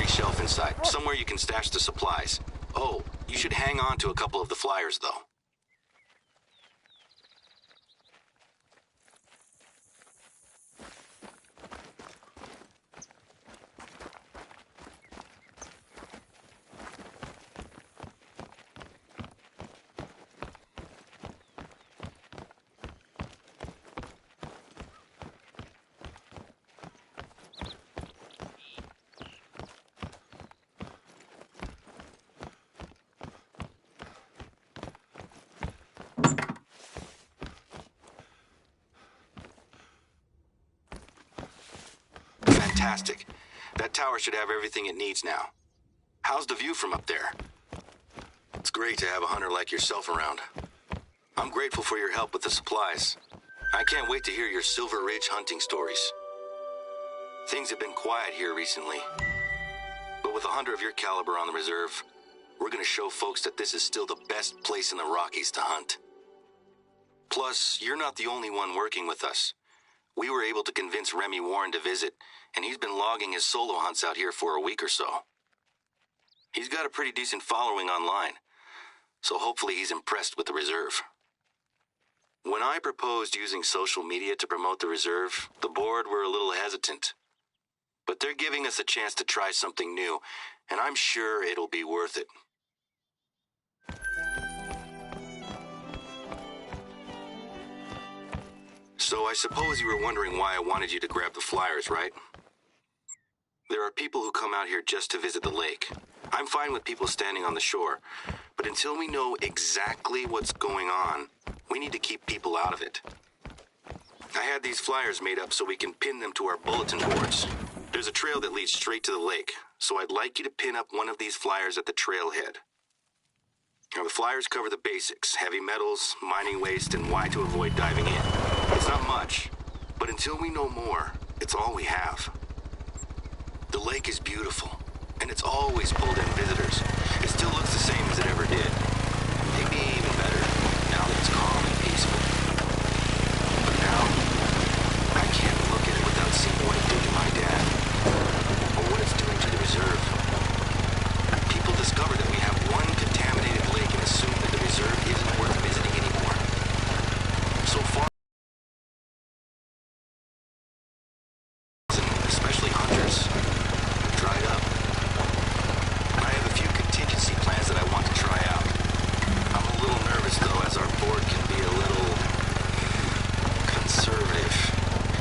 shelf inside, somewhere you can stash the supplies. Oh, you should hang on to a couple of the flyers, though. Fantastic. That tower should have everything it needs now. How's the view from up there? It's great to have a hunter like yourself around. I'm grateful for your help with the supplies. I can't wait to hear your Silver Ridge hunting stories. Things have been quiet here recently. But with a hunter of your caliber on the reserve, we're gonna show folks that this is still the best place in the Rockies to hunt. Plus, you're not the only one working with us. We were able to convince Remy Warren to visit, and he's been logging his solo hunts out here for a week or so. He's got a pretty decent following online, so hopefully he's impressed with the reserve. When I proposed using social media to promote the reserve, the board were a little hesitant. But they're giving us a chance to try something new, and I'm sure it'll be worth it. So I suppose you were wondering why I wanted you to grab the flyers, right? There are people who come out here just to visit the lake. I'm fine with people standing on the shore, but until we know exactly what's going on, we need to keep people out of it. I had these flyers made up so we can pin them to our bulletin boards. There's a trail that leads straight to the lake, so I'd like you to pin up one of these flyers at the trailhead. Now, the flyers cover the basics: heavy metals, mining waste, and why to avoid diving in. It's not much, but until we know more, it's all we have. The lake is beautiful, and it's always pulled in visitors. It still looks the same as it ever did. Maybe even better, now that it's calm and peaceful. But now, I can't look at it without seeing what it did to my dad, or what it's doing to the reserve. People discover that we have one contaminated lake and assume that the reserve isn't worth visiting anymore. So far, especially hunters, dried up. I have a few contingency plans that I want to try out. I'm a little nervous though, as our board can be a little conservative.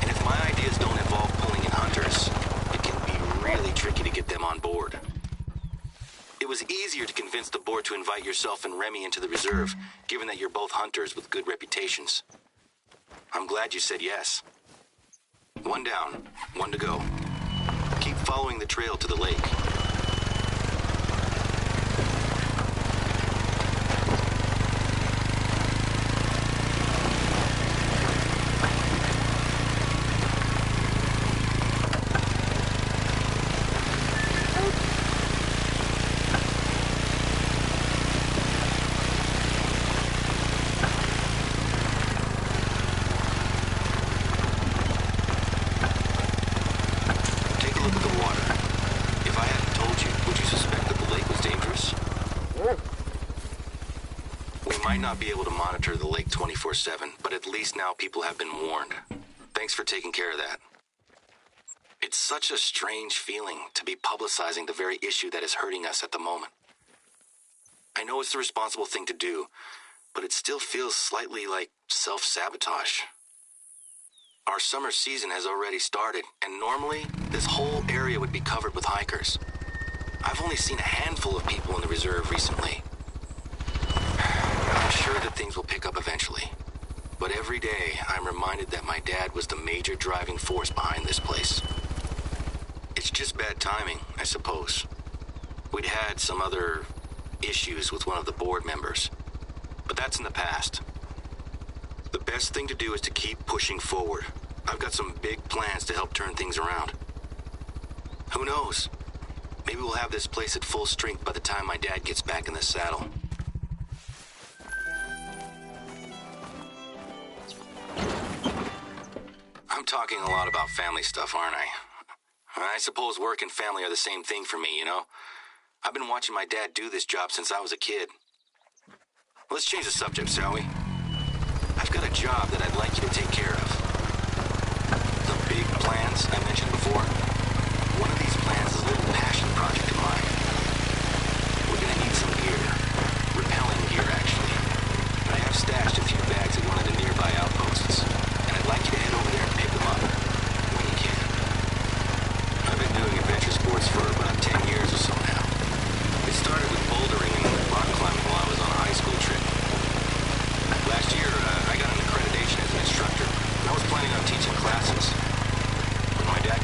And if my ideas don't involve pulling in hunters, it can be really tricky to get them on board. It was easier to convince the board to invite yourself and Remy into the reserve, given that you're both hunters with good reputations. I'm glad you said yes. One down, one to go. Keep following the trail to the lake. Not be able to monitor the lake 24/7, but at least now people have been warned. Thanks for taking care of that. It's such a strange feeling to be publicizing the very issue that is hurting us at the moment. I know it's the responsible thing to do, but it still feels slightly like self-sabotage. Our summer season has already started, and normally this whole area would be covered with hikers. I've only seen a handful of people in the reserve recently. I'm sure that things will pick up eventually. But every day, I'm reminded that my dad was the major driving force behind this place. It's just bad timing, I suppose. We'd had some other issues with one of the board members, but that's in the past. The best thing to do is to keep pushing forward. I've got some big plans to help turn things around. Who knows? Maybe we'll have this place at full strength by the time my dad gets back in the saddle. I'm talking a lot about family stuff, aren't I? I suppose work and family are the same thing for me, you know? I've been watching my dad do this job since I was a kid. Let's change the subject, shall we? I've got a job that I'd like you to take care of. The big plans I mentioned before. One of these plans is a little passion project of mine. We're gonna need some gear. Repelling gear, actually. I have stashed a few bags at one of the nearby outposts, and I'd like you to head over there and pick them up when you can. I've been doing adventure sports for about 10 years or so now. It started with bouldering and rock climbing while I was on a high school trip. Last year, I got an accreditation as an instructor, and I was planning on teaching classes. When my dad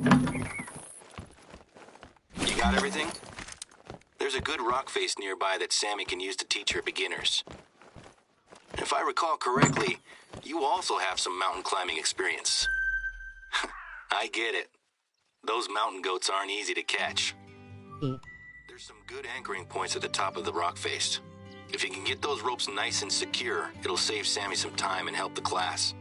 You got everything? There's a good rock face nearby that Sammy can use to teach her beginners. If I recall correctly, you also have some mountain climbing experience. I get it. Those mountain goats aren't easy to catch. There's some good anchoring points at the top of the rock face. If you can get those ropes nice and secure, it'll save Sammy some time and help the class.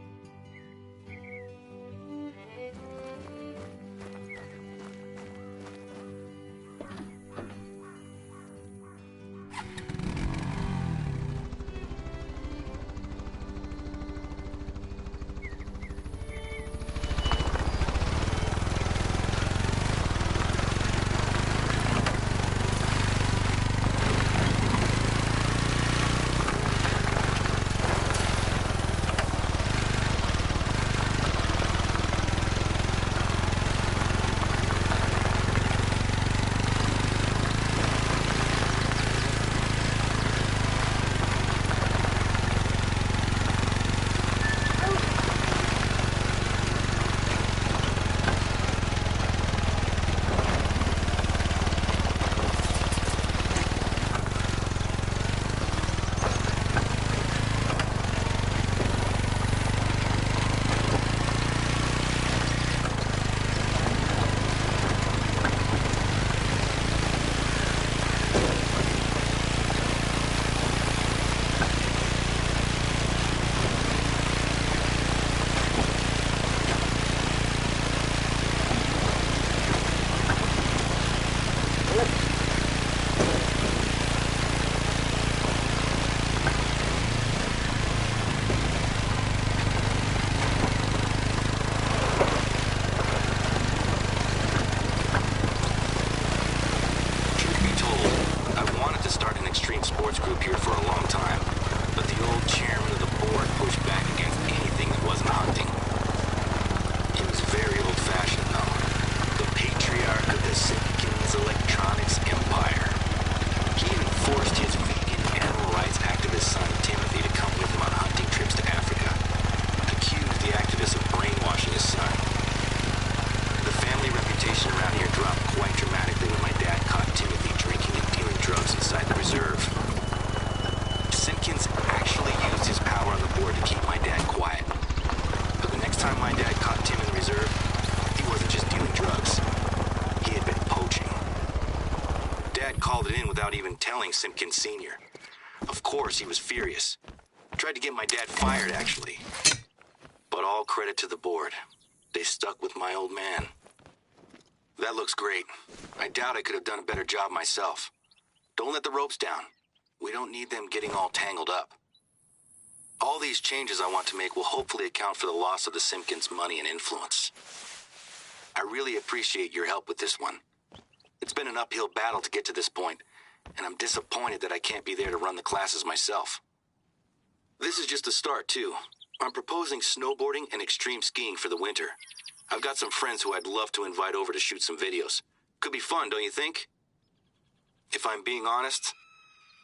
Simpkins Sr. Of course, he was furious. Tried to get my dad fired, actually. But all credit to the board. They stuck with my old man. That looks great. I doubt I could have done a better job myself. Don't let the ropes down. We don't need them getting all tangled up. All these changes I want to make will hopefully account for the loss of the Simpkins' money and influence. I really appreciate your help with this one. It's been an uphill battle to get to this point, and I'm disappointed that I can't be there to run the classes myself. This is just a start, too. I'm proposing snowboarding and extreme skiing for the winter. I've got some friends who I'd love to invite over to shoot some videos. Could be fun, don't you think? If I'm being honest,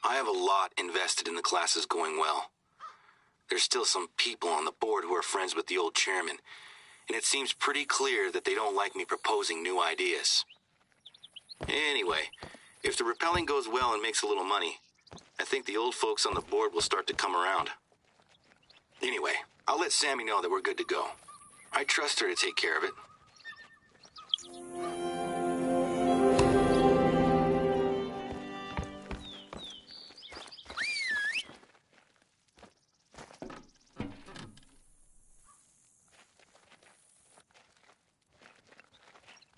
I have a lot invested in the classes going well. There's still some people on the board who are friends with the old chairman, and it seems pretty clear that they don't like me proposing new ideas. Anyway, if the rappelling goes well and makes a little money, I think the old folks on the board will start to come around. Anyway, I'll let Sammy know that we're good to go. I trust her to take care of it.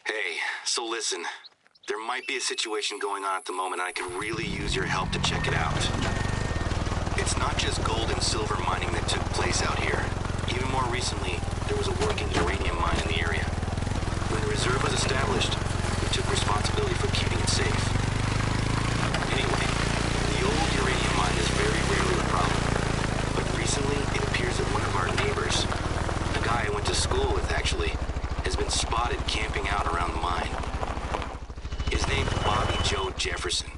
Hey, so listen. There might be a situation going on at the moment, and I could really use your help to check it out. It's not just gold and silver mining that took place out here. Even more recently, there was a working uranium mine in the area. When the reserve was established, we took responsibility for keeping it safe. Anyway, the old uranium mine is very rarely a problem. But recently, it appears that one of our neighbors, a guy I went to school with actually, has been spotted camping out around the mine. His name's Bobby Joe Jefferson.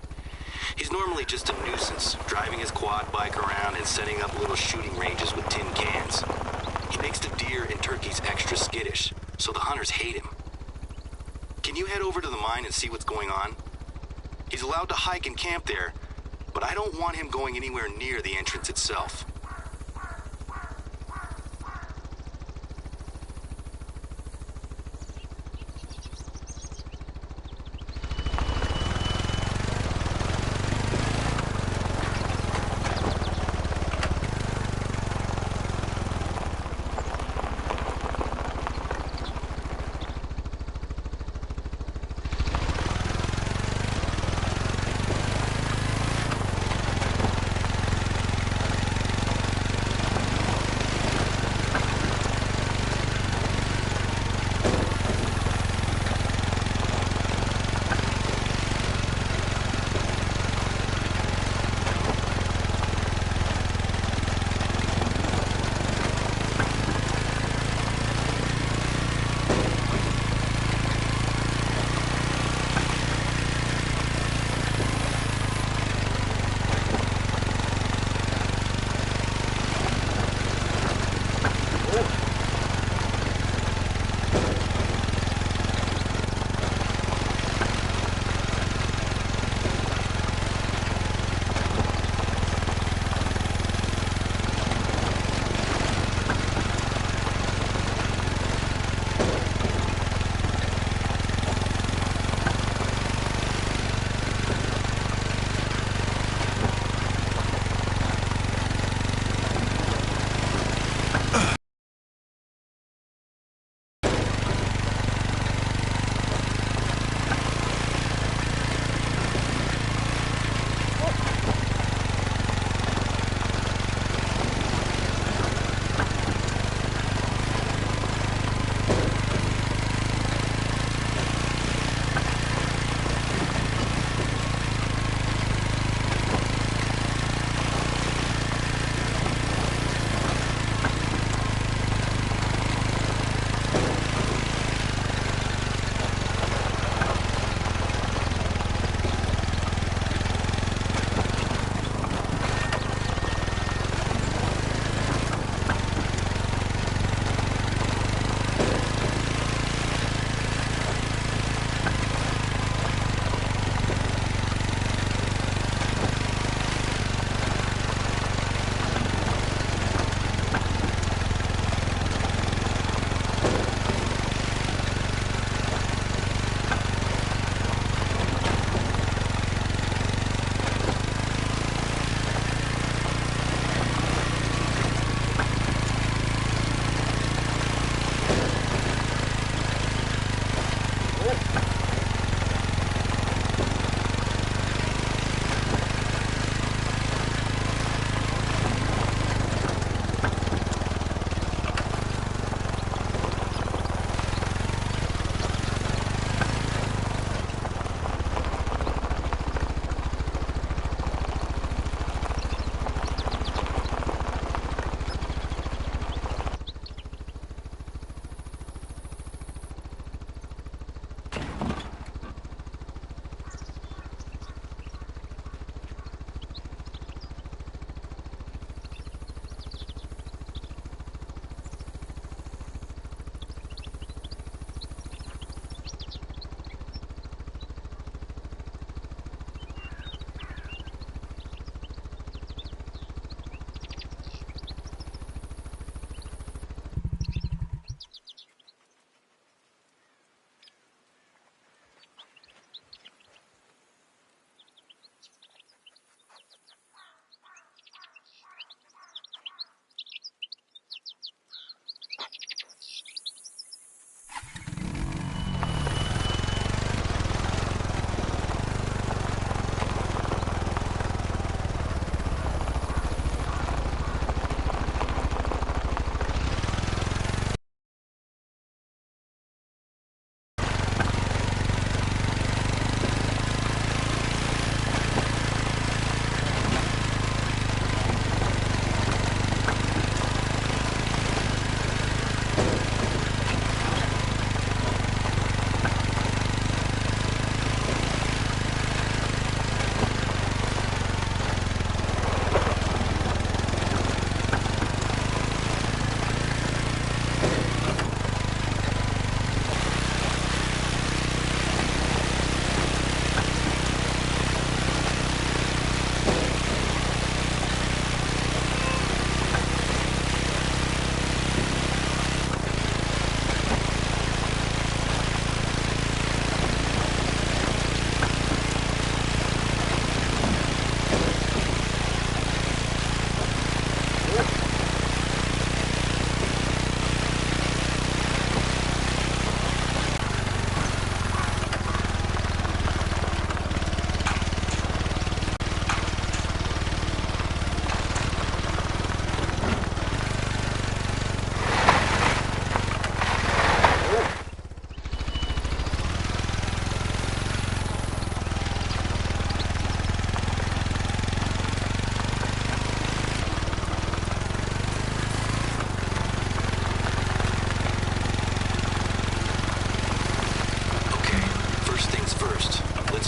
He's normally just a nuisance, driving his quad bike around and setting up little shooting ranges with tin cans. He makes the deer and turkeys extra skittish, so the hunters hate him. you head over to the mine and see what's going on? He's allowed to hike and camp there, but I don't want him going anywhere near the entrance itself.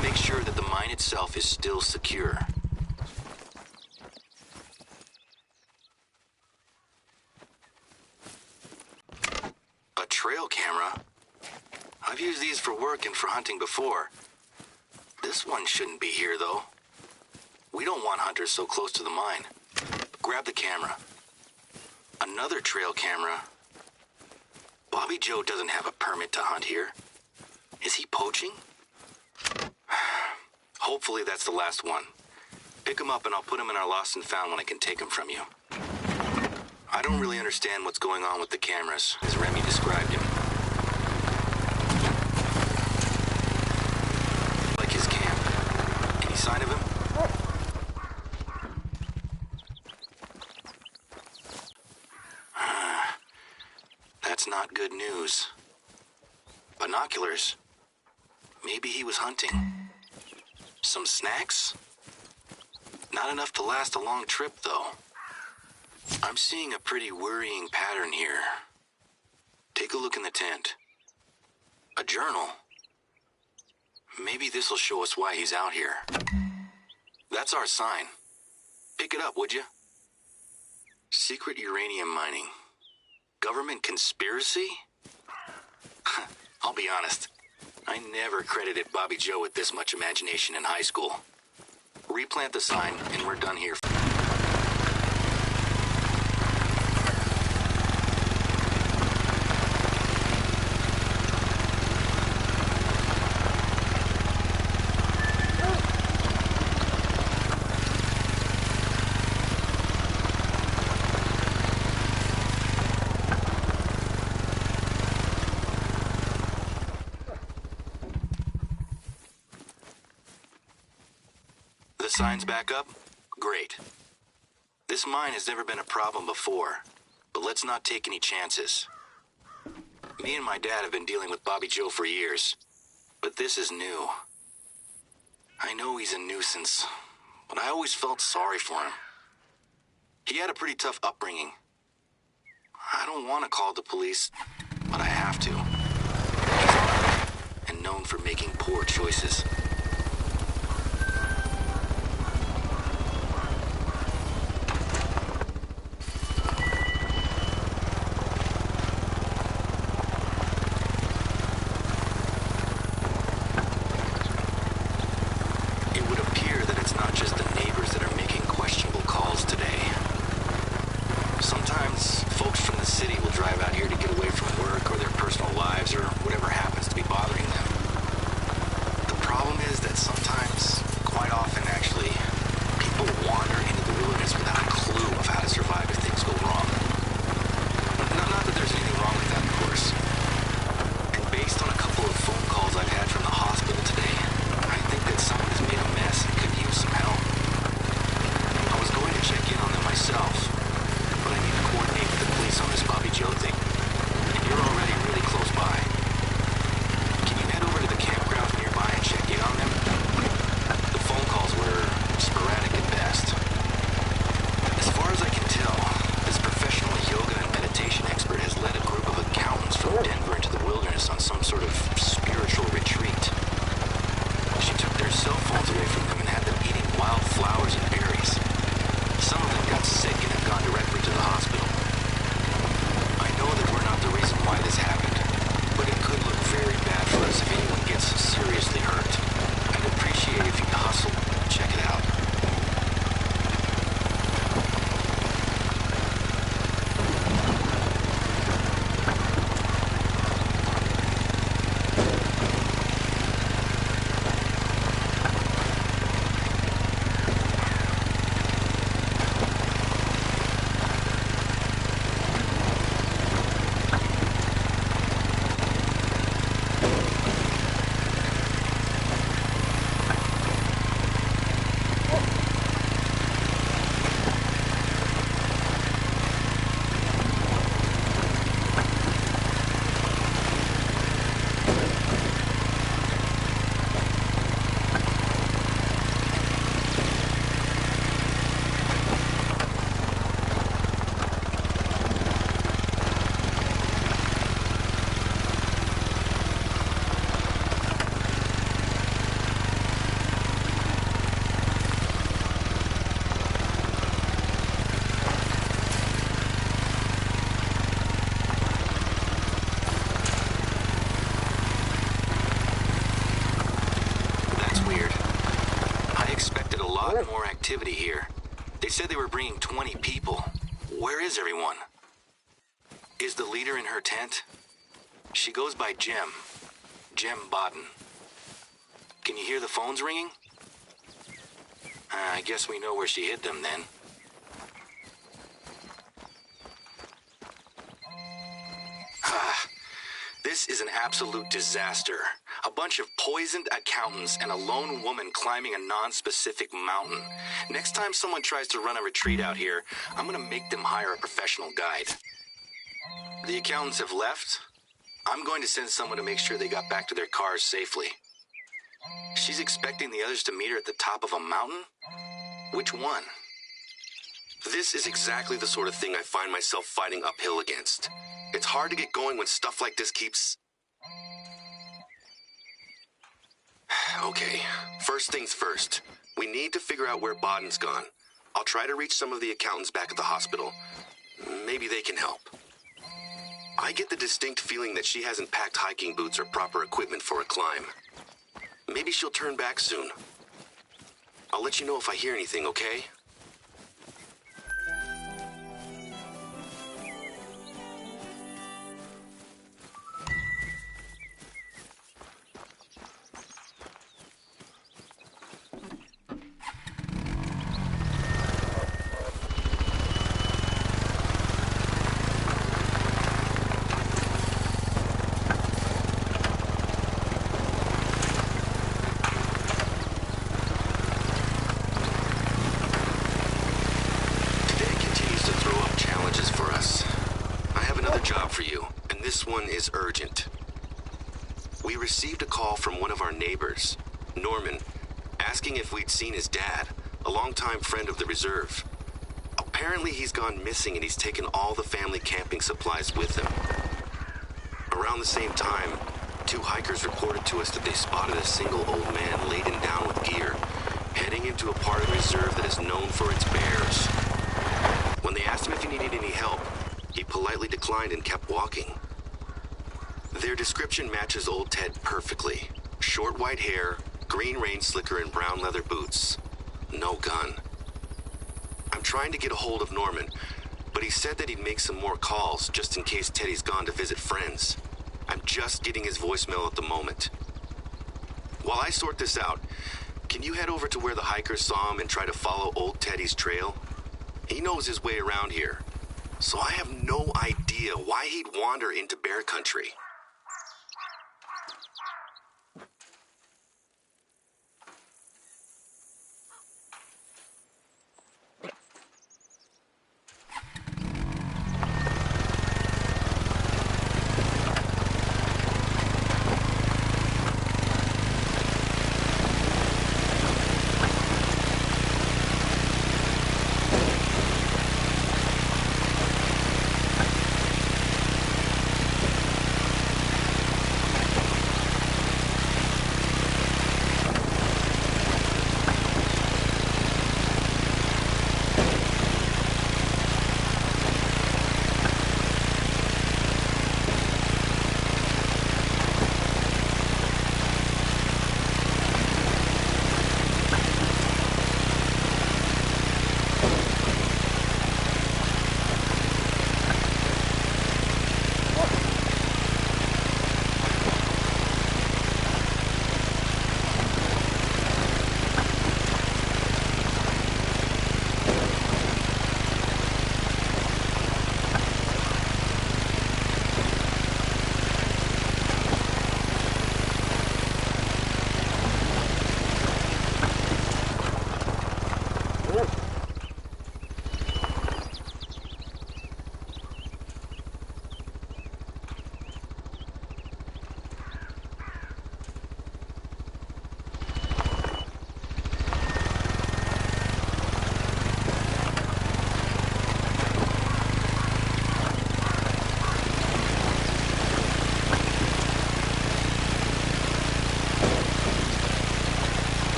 Let's make sure that the mine itself is still secure. A trail camera? I've used these for work and for hunting before. This one shouldn't be here, though. We don't want hunters so close to the mine. Grab the camera. Another trail camera. Bobby Joe doesn't have a permit to hunt here. Is he poaching? Hopefully that's the last one. Pick him up and I'll put him in our lost and found when I can take him from you. I don't really understand what's going on with the cameras, as Remy described him. Like his camp. Any sign of him? That's not good news. Binoculars? Maybe he was hunting. Some snacks? Not enough to last a long trip, though. I'm seeing a pretty worrying pattern here. Take a look in the tent. A journal. Maybe this'll show us why he's out here. That's our sign. Pick it up, would you? Secret uranium mining. Government conspiracy? I'll be honest. I never credited Bobby Joe with this much imagination in high school. Replant the sign, and we're done here. Signs back up? Great. This mine has never been a problem before, but let's not take any chances. Me and my dad have been dealing with Bobby Joe for years, but this is new. I know he's a nuisance, but I always felt sorry for him. He had a pretty tough upbringing. I don't want to call the police, but I have to. He's armed and known for making poor choices. lot more activity here. They said they were bringing 20 people. Where is everyone? Is the leader in her tent? She goes by Jem. Jem Bodden. Can you hear the phones ringing? I guess we know where she hid them then. This is an absolute disaster. A bunch of poisoned accountants and a lone woman climbing a non-specific mountain. Next time someone tries to run a retreat out here, I'm gonna make them hire a professional guide. The accountants have left. I'm going to send someone to make sure they got back to their cars safely. She's expecting the others to meet her at the top of a mountain? Which one? This is exactly the sort of thing I find myself fighting uphill against. It's hard to get going when stuff like this keeps... Okay, first things first. We need to figure out where Bodden's gone. I'll try to reach some of the accountants back at the hospital. Maybe they can help. I get the distinct feeling that she hasn't packed hiking boots or proper equipment for a climb. Maybe she'll turn back soon. I'll let you know if I hear anything, okay? Is urgent. We received a call from one of our neighbors, Norman, asking if we'd seen his dad, a longtime friend of the reserve. Apparently he's gone missing and he's taken all the family camping supplies with him. Around the same time, 2 hikers reported to us that they spotted a single old man laden down with gear, heading into a part of the reserve that is known for its bears. When they asked him if he needed any help, he politely declined and kept walking. Their description matches old Ted perfectly. Short white hair, green rain slicker, and brown leather boots. No gun. I'm trying to get a hold of Norman, but he said that he'd make some more calls just in case Teddy's gone to visit friends. I'm just getting his voicemail at the moment. While I sort this out, can you head over to where the hikers saw him and try to follow old Teddy's trail? He knows his way around here, so I have no idea why he'd wander into bear country.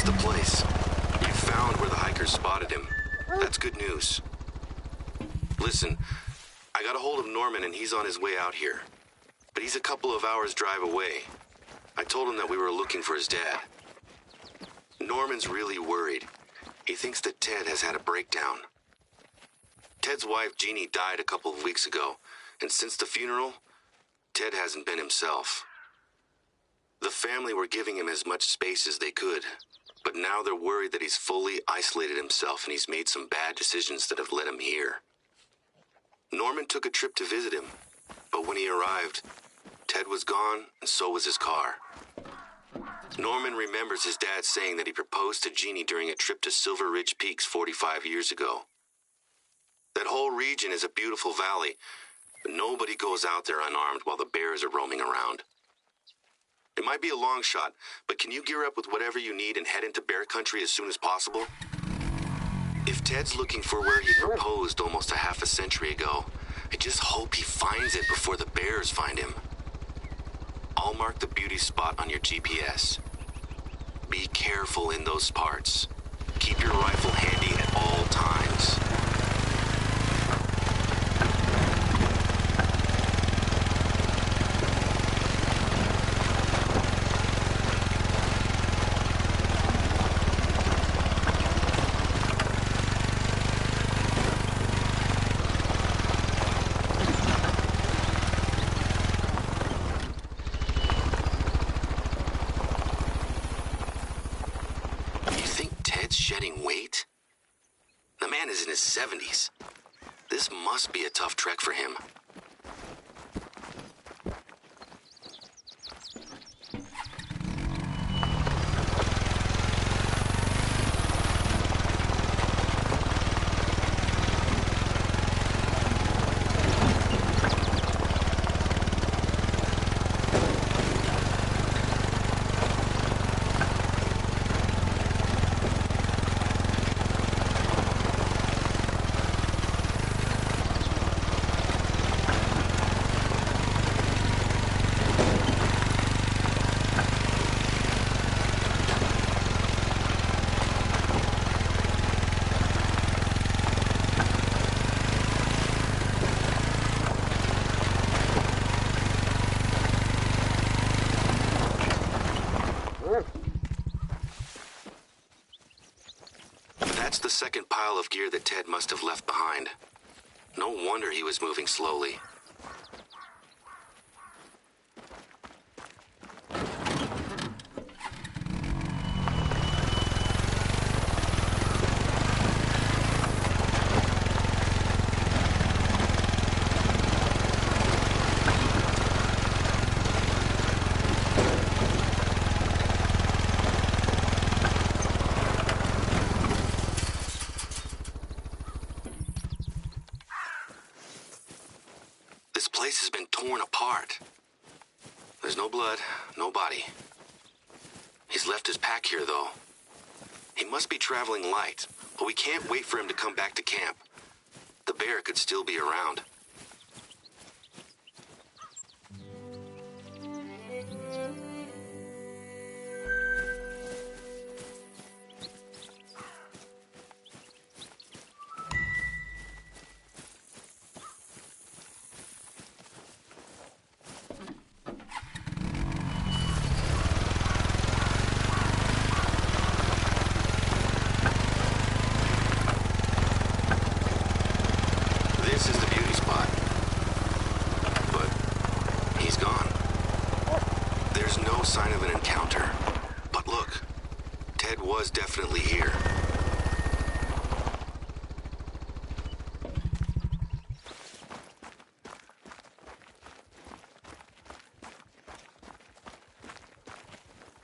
the place. You found where the hikers spotted him. That's good news. Listen, I got a hold of Norman and he's on his way out here. But he's a couple of hours drive away. I told him that we were looking for his dad. Norman's really worried. He thinks that Ted has had a breakdown. Ted's wife, Jeannie, died a couple of weeks ago, and since the funeral, Ted hasn't been himself. The family were giving him as much space as they could, but now they're worried that he's fully isolated himself and he's made some bad decisions that have led him here. Norman took a trip to visit him, but when he arrived, Ted was gone and so was his car. Norman remembers his dad saying that he proposed to Jeannie during a trip to Silver Ridge Peaks 45 years ago. That whole region is a beautiful valley, but nobody goes out there unarmed while the bears are roaming around. It might be a long shot, but can you gear up with whatever you need and head into bear country as soon as possible? If Ted's looking for where he proposed almost a half a century ago, I just hope he finds it before the bears find him. I'll mark the beauty spot on your GPS. Be careful in those parts. Keep your rifle handy at all times. Shedding weight? The man is in his 70s. This must be a tough trek for him. That's the second pile of gear that Ted must have left behind. No wonder he was moving slowly. This place has been torn apart. There's no blood, no body. He's left his pack here, though. He must be traveling light, but we can't wait for him to come back to camp. The bear could still be around. This is the beauty spot. But he's gone. There's no sign of an encounter. But look, Ted was definitely here.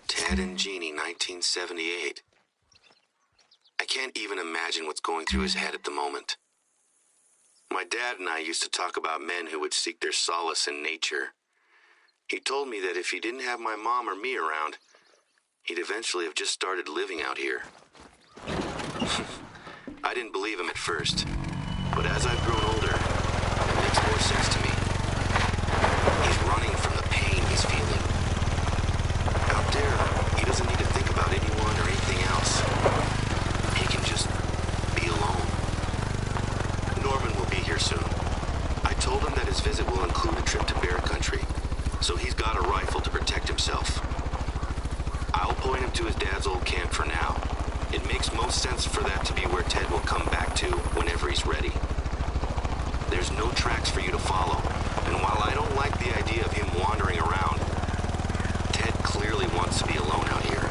Ted and Jeannie, 1978. I can't even imagine what's going through his head at the moment. My dad and I used to talk about men who would seek their solace in nature. He told me that if he didn't have my mom or me around, he'd eventually have just started living out here. I didn't believe him at first, but as I've grown older, it makes more sense to me. He's running from the pain he's feeling. Out there, he doesn't need to think about anyone or anything else. point him to his dad's old camp for now. It makes most sense for that to be where Ted will come back to whenever he's ready. There's no tracks for you to follow, and while I don't like the idea of him wandering around, Ted clearly wants to be alone out here.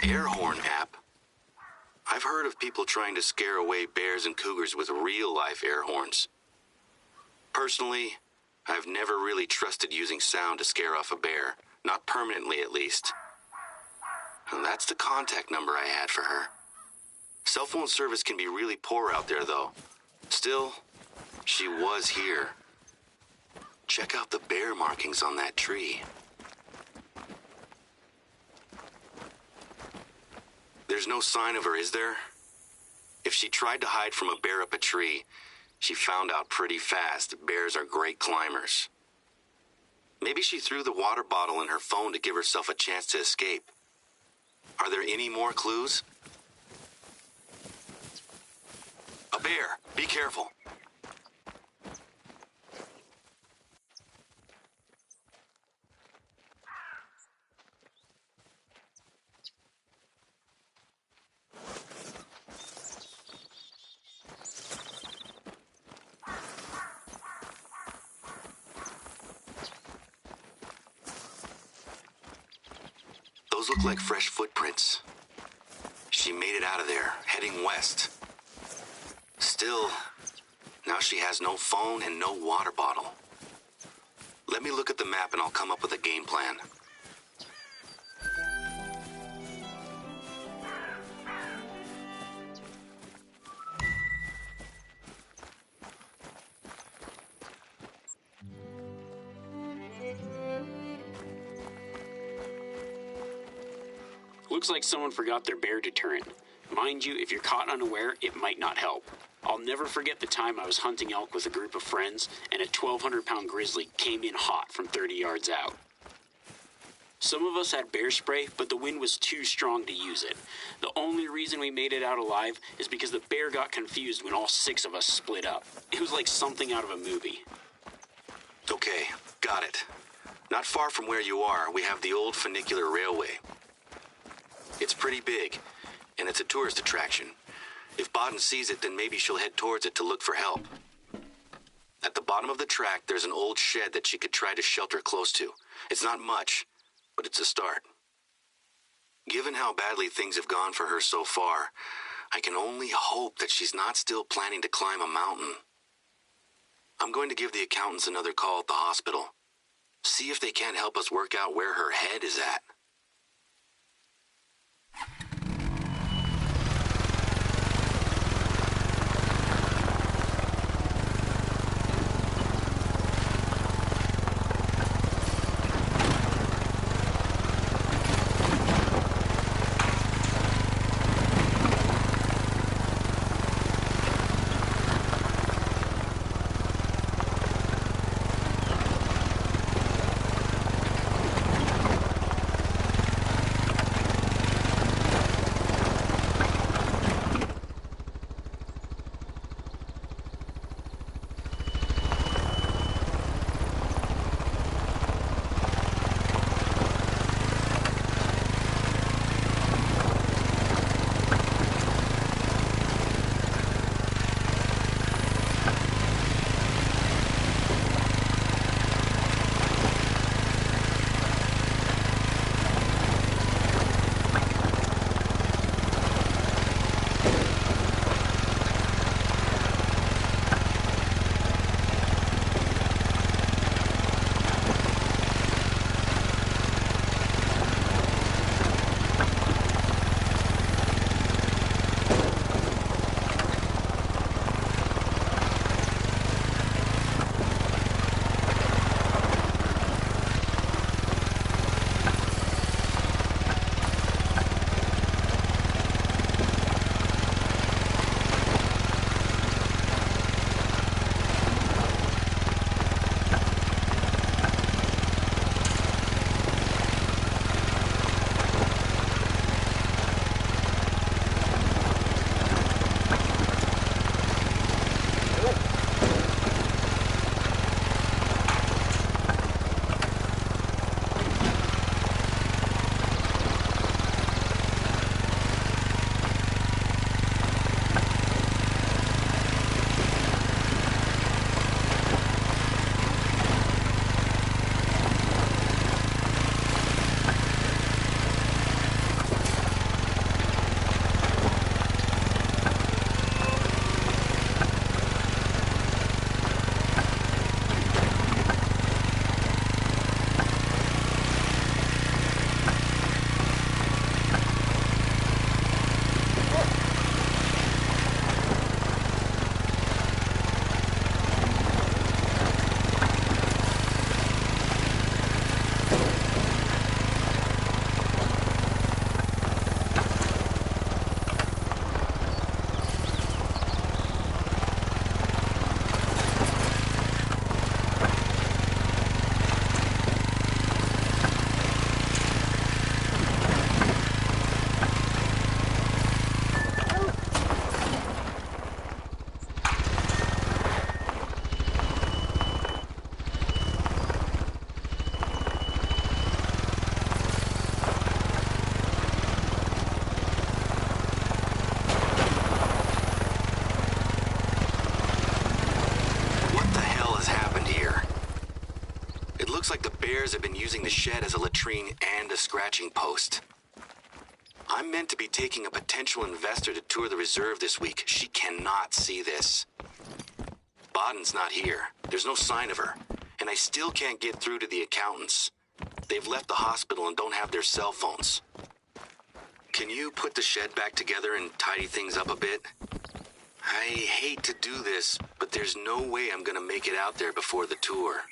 Air horn app? I've heard of people trying to scare away bears and cougars with real-life air horns. Personally, I've never really trusted using sound to scare off a bear, not permanently at least. And that's the contact number I had for her. Cell phone service can be really poor out there, though. Still, she was here. Check out the bear markings on that tree. There's no sign of her, is there? If she tried to hide from a bear up a tree, she found out pretty fast that bears are great climbers. Maybe she threw the water bottle in her phone to give herself a chance to escape. Are there any more clues? A bear. Be careful. Those look like fresh footprints. She made it out of there, heading west. Still, now she has no phone and no water bottle. Let me look at the map and I'll come up with a game plan. Looks like someone forgot their bear deterrent. Mind you, if you're caught unaware, it might not help. I'll never forget the time I was hunting elk with a group of friends, and a 1,200-pound grizzly came in hot from 30 yards out. Some of us had bear spray, but the wind was too strong to use it. The only reason we made it out alive is because the bear got confused when all 6 of us split up. It was like something out of a movie. Okay, got it. Not far from where you are, we have the old funicular railway. It's pretty big, and it's a tourist attraction. If Baden sees it, then maybe she'll head towards it to look for help. At the bottom of the track, there's an old shed that she could try to shelter close to. It's not much, but it's a start. Given how badly things have gone for her so far, I can only hope that she's not still planning to climb a mountain. I'm going to give the accountants another call at the hospital. See if they can't help us work out where her head is at. Looks like the bears have been using the shed as a latrine and a scratching post. I'm meant to be taking a potential investor to tour the reserve this week. She cannot see this. Baden's not here. There's no sign of her. And I still can't get through to the accountants. They've left the hospital and don't have their cell phones. Can you put the shed back together and tidy things up a bit? I hate to do this, but there's no way I'm gonna make it out there before the tour.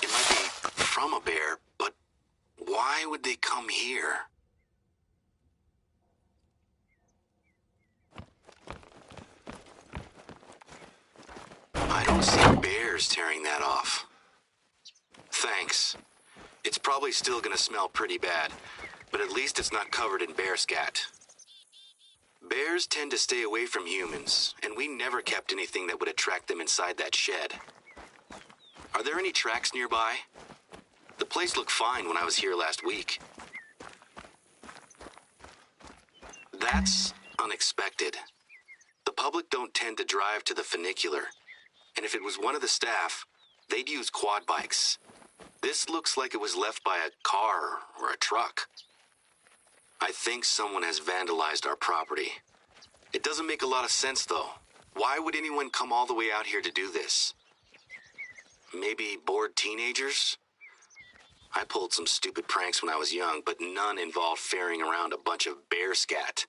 It might be from a bear, but why would they come here? I don't see bears tearing that off. Thanks. It's probably still gonna smell pretty bad, but at least it's not covered in bear scat. Bears tend to stay away from humans, and we never kept anything that would attract them inside that shed. Are there any tracks nearby? The place looked fine when I was here last week. That's unexpected. The public don't tend to drive to the funicular, and if it was one of the staff, they'd use quad bikes. This looks like it was left by a car or a truck. I think someone has vandalized our property. It doesn't make a lot of sense, though. Why would anyone come all the way out here to do this? Maybe bored teenagers? I pulled some stupid pranks when I was young, but none involved ferrying around a bunch of bear scat.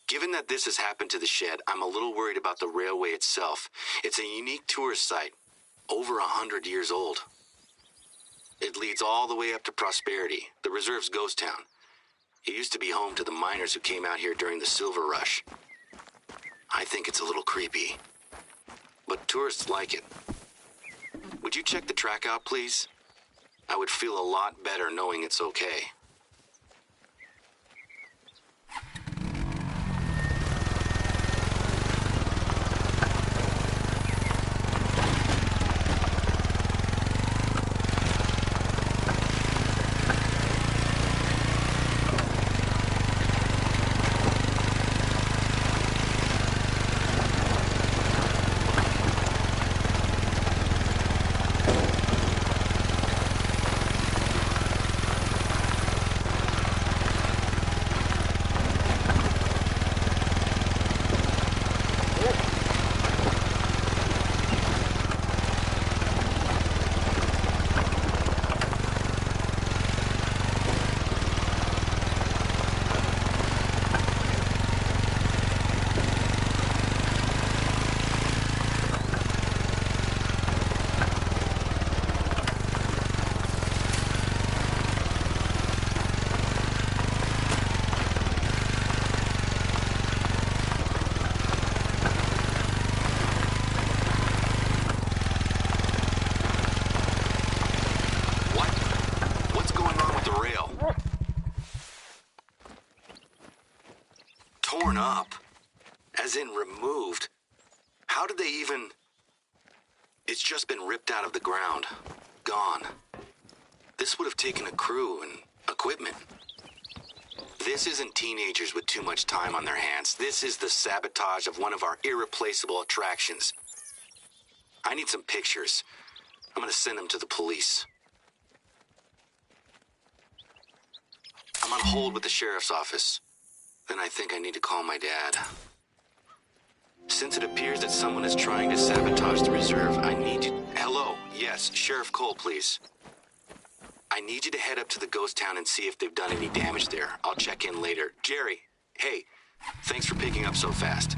Given that this has happened to the shed, I'm a little worried about the railway itself. It's a unique tourist site, over 100 years old. It leads all the way up to Prosperity, the reserve's ghost town. It used to be home to the miners who came out here during the Silver Rush. I think it's a little creepy, but tourists like it. Would you check the track out, please? I would feel a lot better knowing it's okay. Torn up? As in removed? How did they even... It's just been ripped out of the ground. Gone. This would have taken a crew and equipment. This isn't teenagers with too much time on their hands. This is the sabotage of one of our irreplaceable attractions. I need some pictures. I'm gonna send them to the police. I'm on hold with the sheriff's office. Then I think I need to call my dad. Since it appears that someone is trying to sabotage the reserve, I need you... Hello? Yes, Sheriff Cole, please. I need you to head up to the ghost town and see if they've done any damage there. I'll check in later. Jerry, hey, thanks for picking up so fast.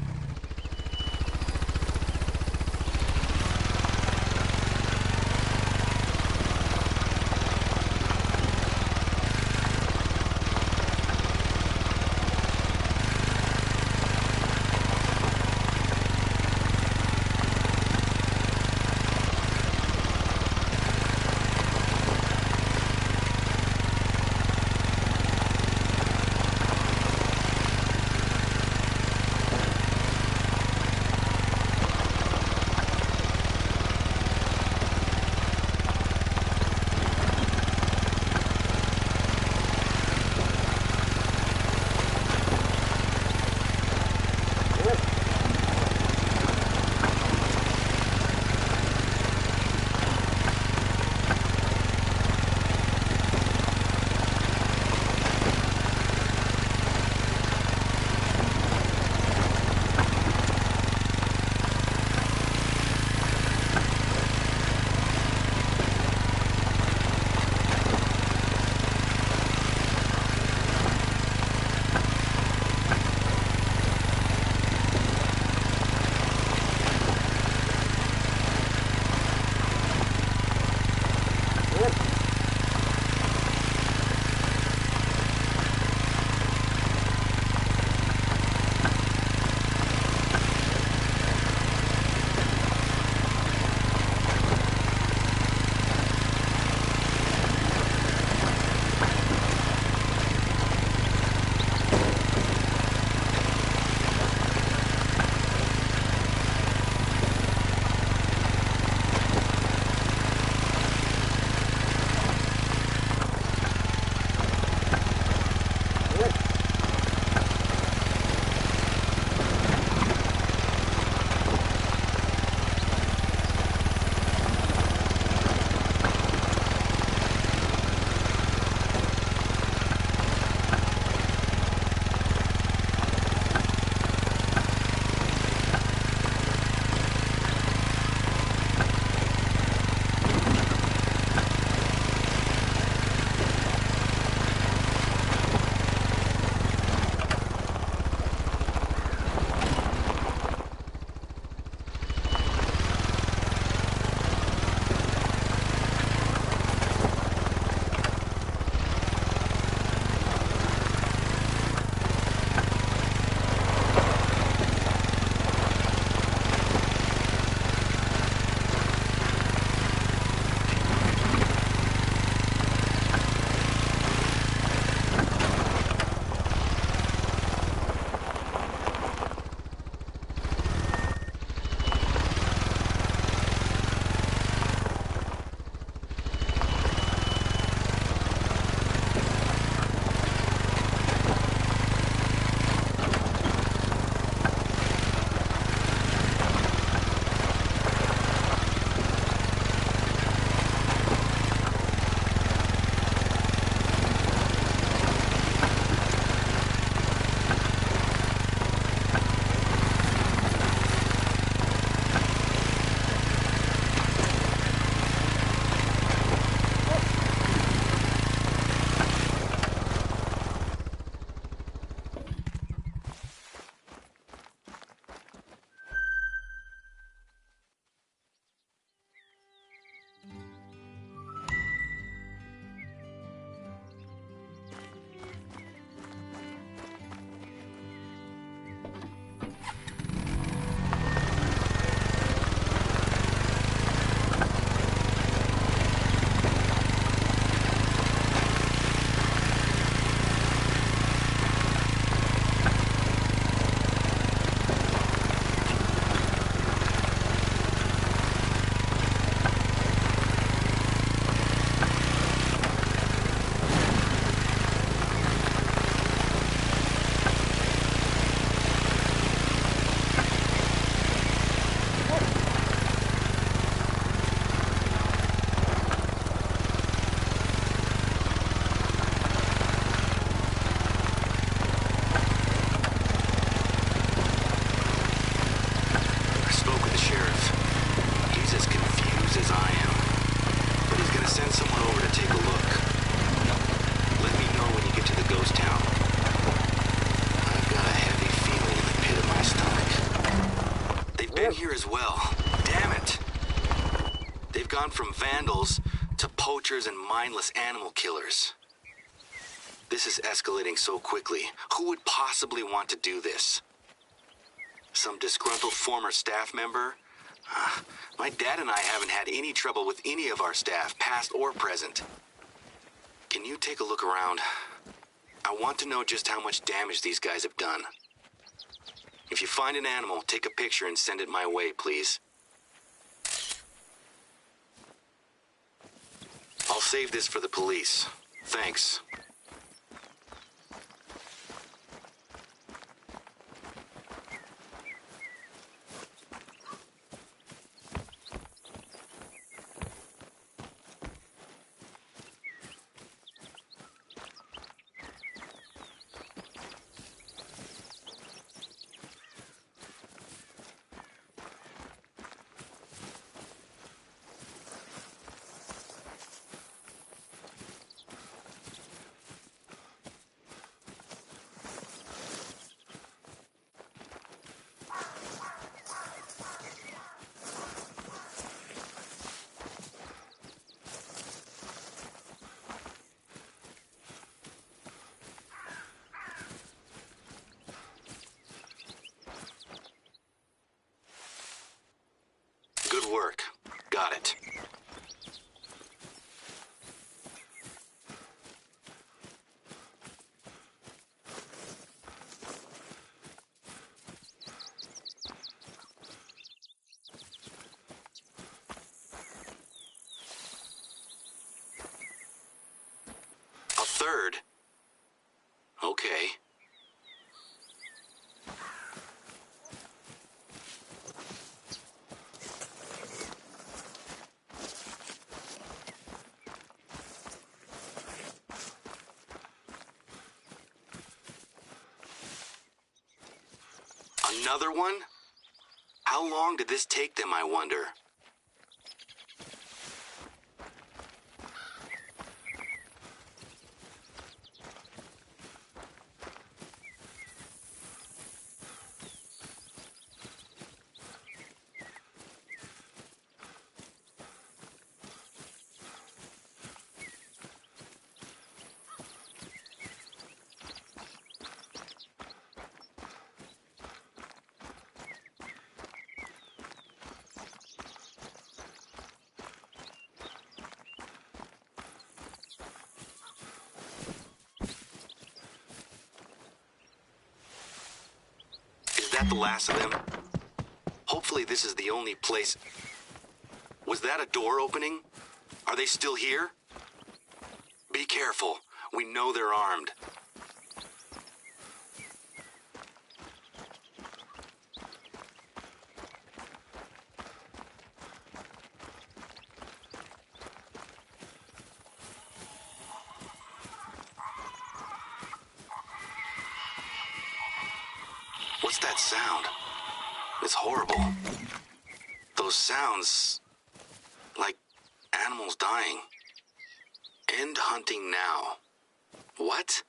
in here as well. Damn it. They've gone from vandals to poachers and mindless animal killers. This is escalating so quickly. Who would possibly want to do this? Some disgruntled former staff member? My dad and I haven't had any trouble with any of our staff, past or present. Can you take a look around? I want to know just how much damage these guys have done. If you find an animal, take a picture and send it my way, please. I'll save this for the police. Thanks. Good work. Got it. A third? Okay. Another one? How long did this take them, I wonder? Is that the last of them? Hopefully this is the only place. Was that a door opening? Are they still here? Be careful. We know they're armed. What's that sound? It's horrible. Those sounds, like animals dying. End hunting now. What?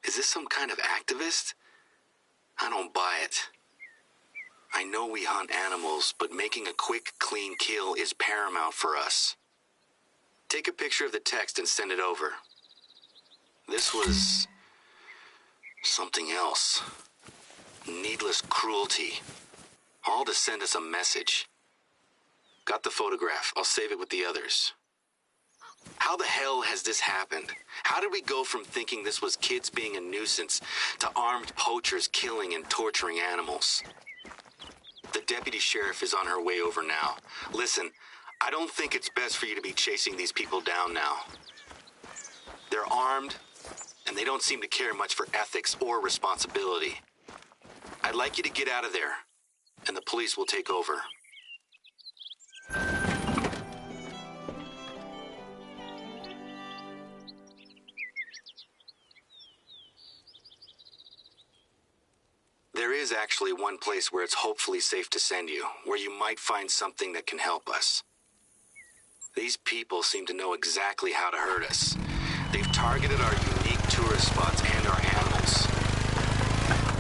Is this some kind of activist? I don't buy it. I know we hunt animals, but making a quick, clean kill is paramount for us. Take a picture of the text and send it over. This was something else. Needless cruelty. All to send us a message. Got the photograph. I'll save it with the others. How the hell has this happened? How did we go from thinking this was kids being a nuisance to armed poachers killing and torturing animals? The deputy sheriff is on her way over now. Listen, I don't think it's best for you to be chasing these people down now. They're armed, and they don't seem to care much for ethics or responsibility. I'd like you to get out of there, and the police will take over. There is actually one place where it's hopefully safe to send you, where you might find something that can help us. These people seem to know exactly how to hurt us. They've targeted our unique tourist spots and our animals.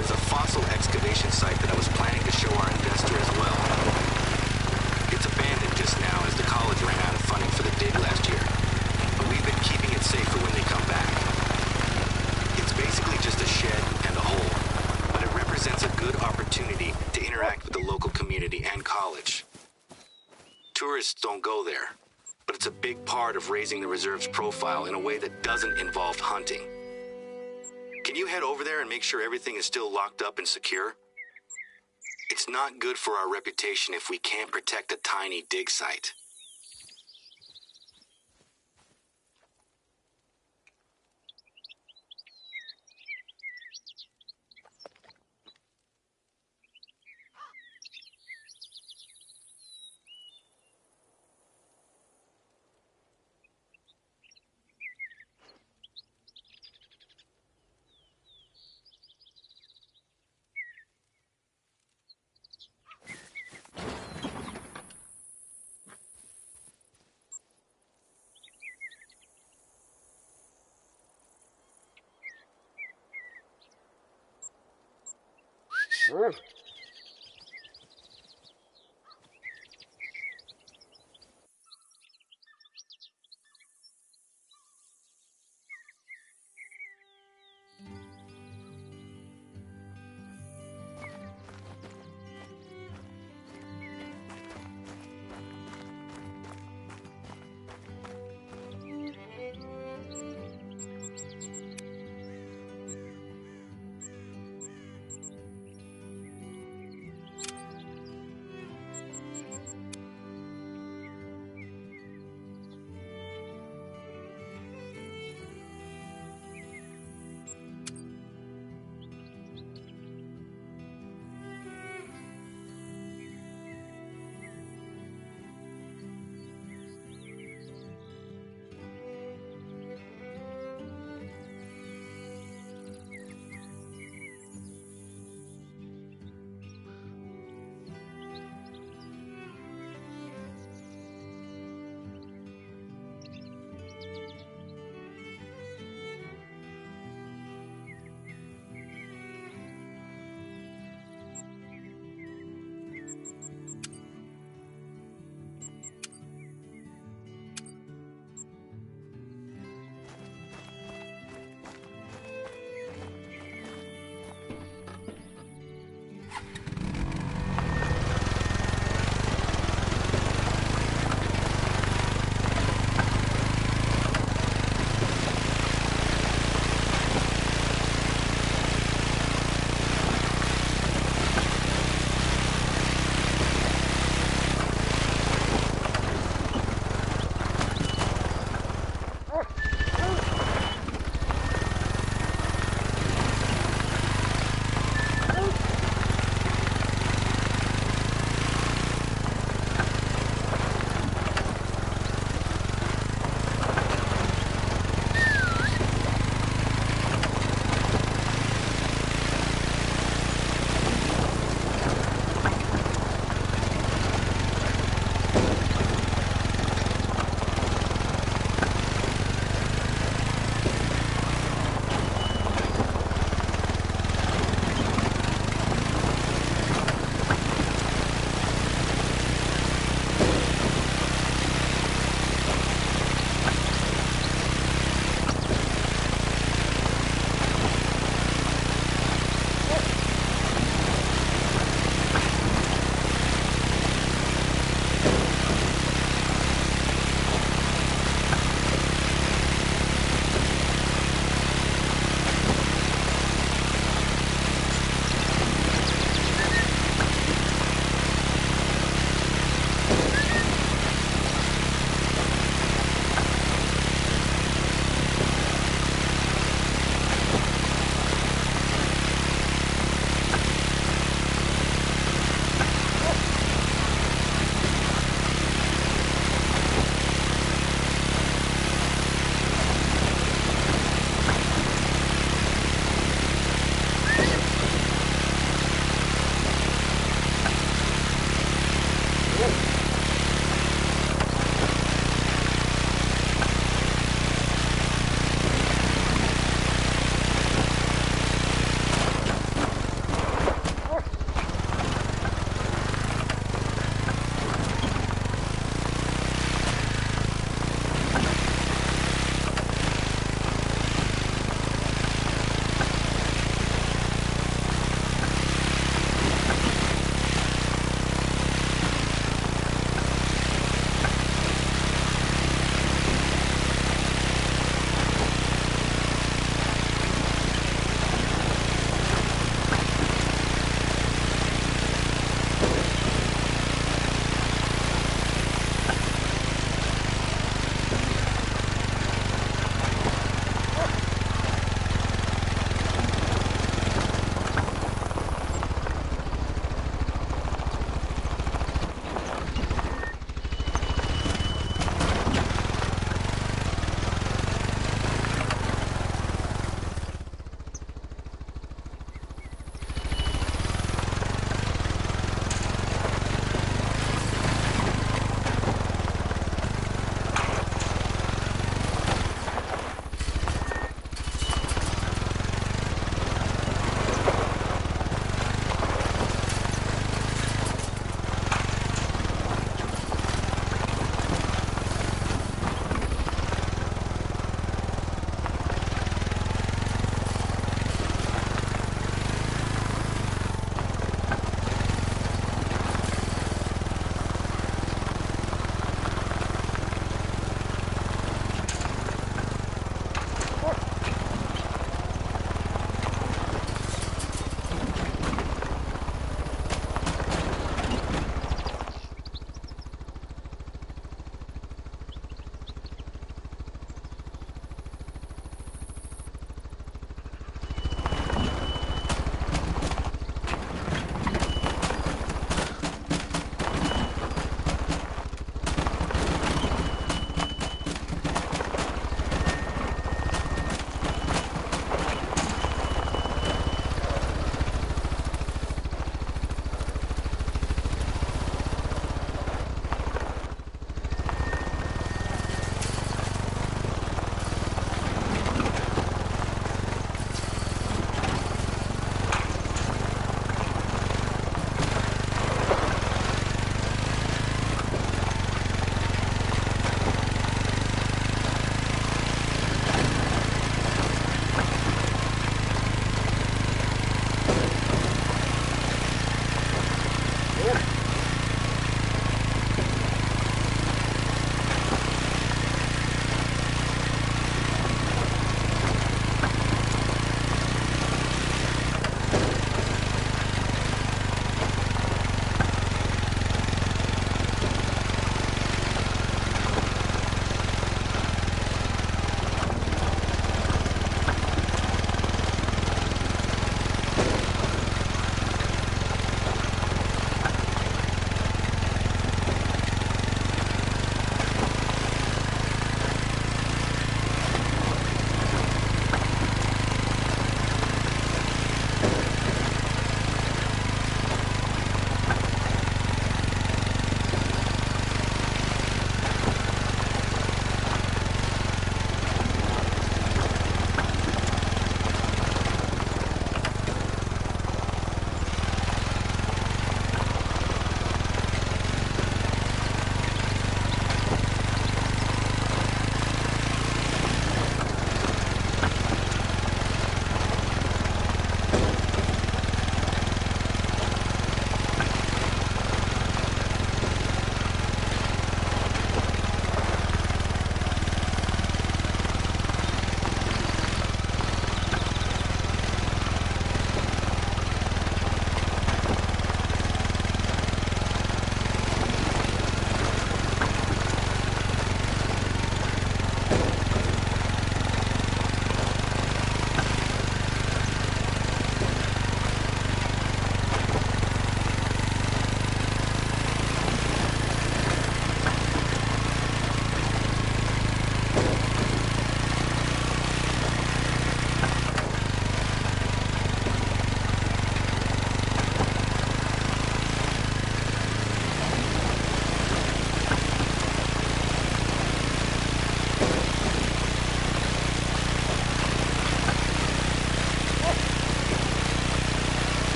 There's a fossil excavation site that I was planning to show our investor as well. It's abandoned just now as the college ran out of funding for the dig last year, but we've been keeping it safe for when they come back. It's basically just a shed and a hole, but it represents a good opportunity to interact with the local community and college. Tourists don't go there, but it's a big part of raising the reserve's profile in a way that doesn't involve hunting. Can you head over there and make sure everything is still locked up and secure? It's not good for our reputation if we can't protect a tiny dig site.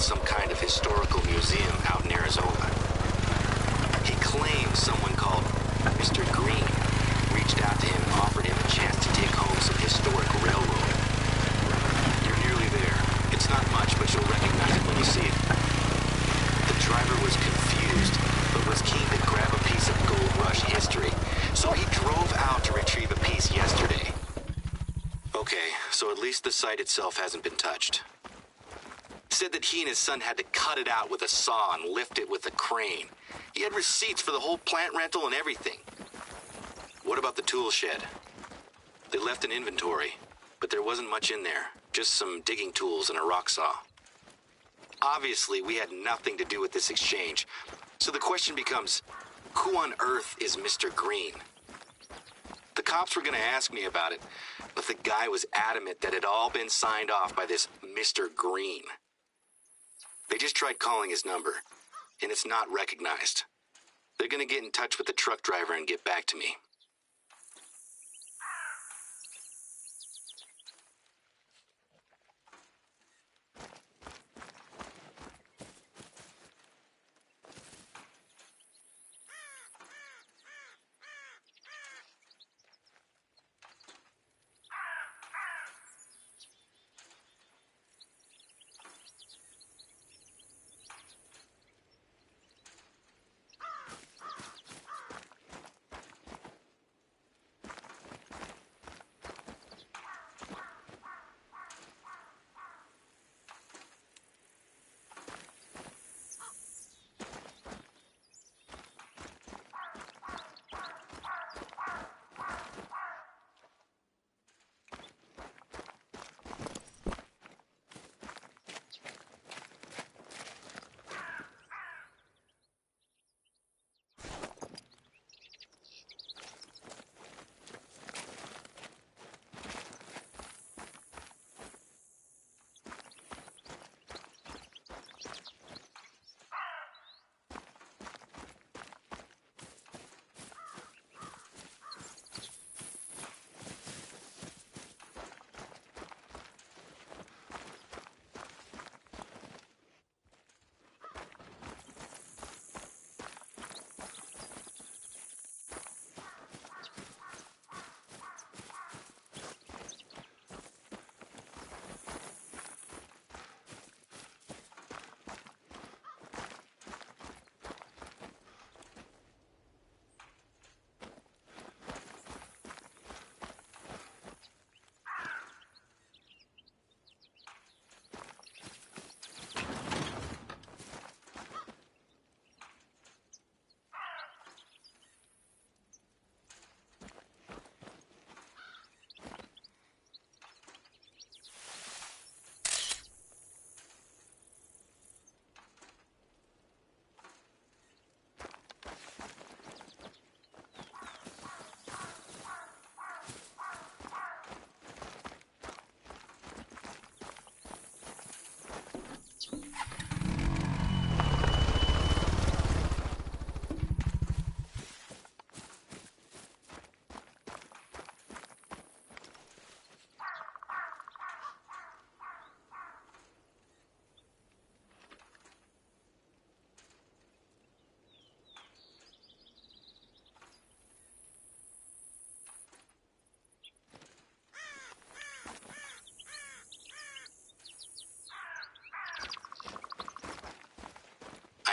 some kind of historical museum out in Arizona. He claims someone called Mr. Green reached out to him and offered him a chance to take home some historic railroad. You're nearly there. It's not much, but you'll recognize it when you see it. The driver was confused, but was keen to grab a piece of Gold Rush history, so he drove out to retrieve a piece yesterday. Okay, so at least the site itself hasn't been touched. Said that he and his son had to cut it out with a saw and lift it with a crane. He had receipts for the whole plant rental and everything. What about the tool shed? They left an inventory, but there wasn't much in there. Just some digging tools and a rock saw. Obviously, we had nothing to do with this exchange. So the question becomes, who on earth is Mr. Green? The cops were going to ask me about it, but the guy was adamant that it had all been signed off by this Mr. Green. They just tried calling his number, and it's not recognized. They're going to get in touch with the truck driver and get back to me.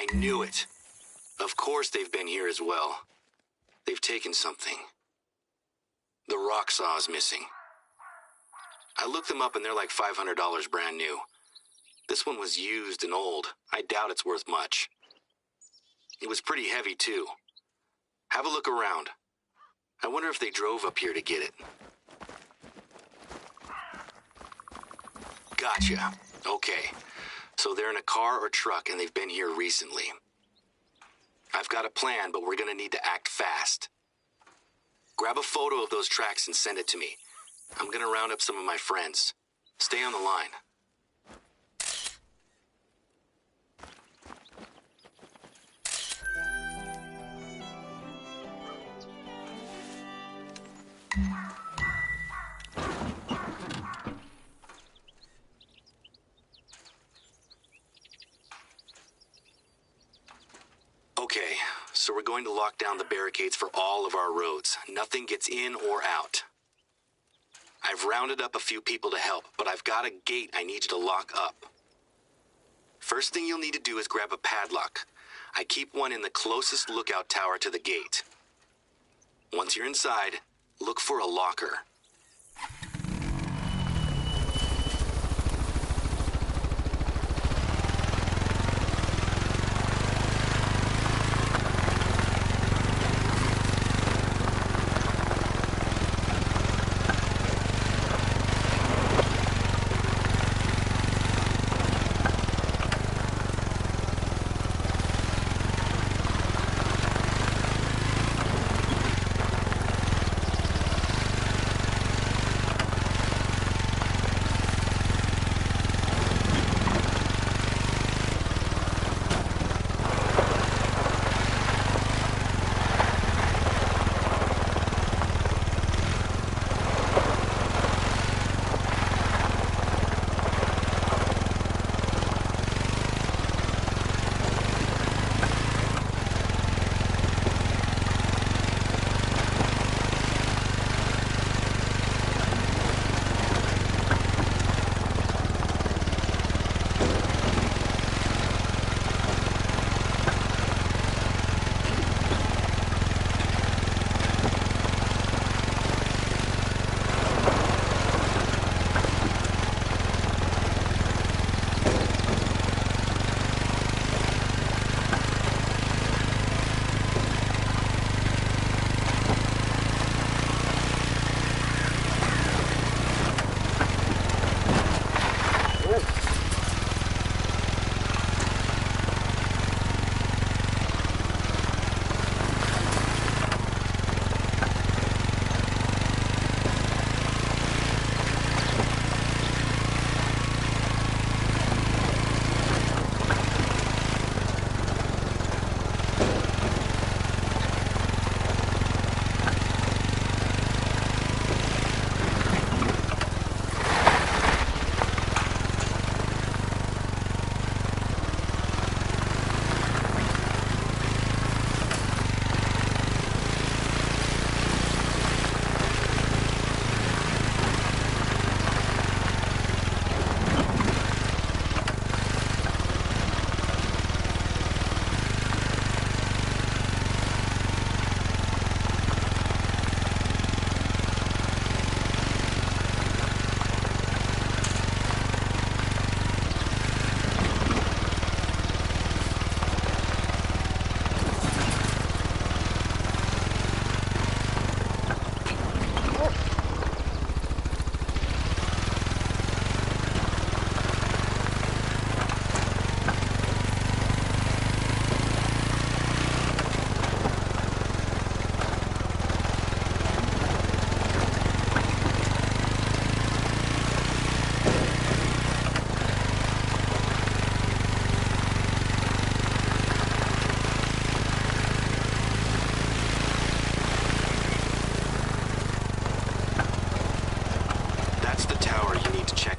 I knew it. Of course they've been here as well. They've taken something. The rock saw is missing. I looked them up and they're like $500 brand new. This one was used and old. I doubt it's worth much. It was pretty heavy too. Have a look around. I wonder if they drove up here to get it. Gotcha. Okay. So they're in a car or truck and they've been here recently. I've got a plan, but we're gonna need to act fast. Grab a photo of those tracks and send it to me. I'm gonna round up some of my friends. Stay on the line. going to lock down the barricades for all of our roads. Nothing gets in or out. I've rounded up a few people to help, but I've got a gate I need you to lock up. First thing you'll need to do is grab a padlock. I keep one in the closest lookout tower to the gate. Once you're inside, look for a locker.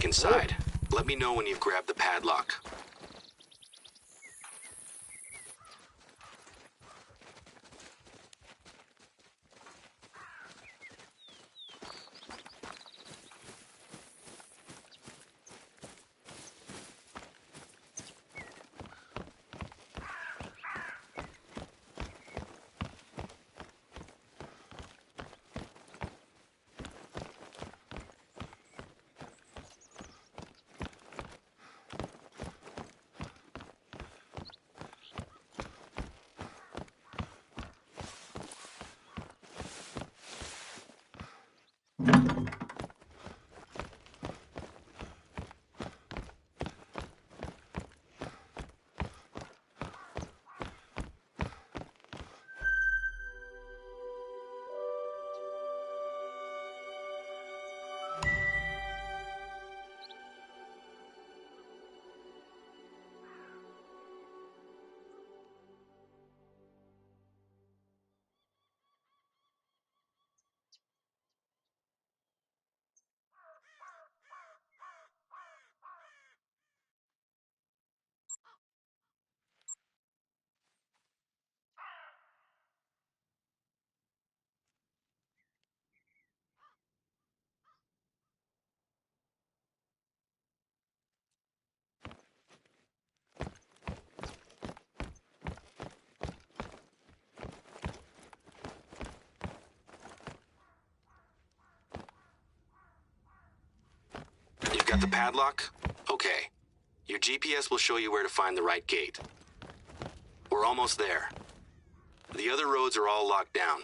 Inside. Let me know when you've grabbed the padlock. Got the padlock? Okay. Your GPS will show you where to find the right gate. We're almost there. The other roads are all locked down.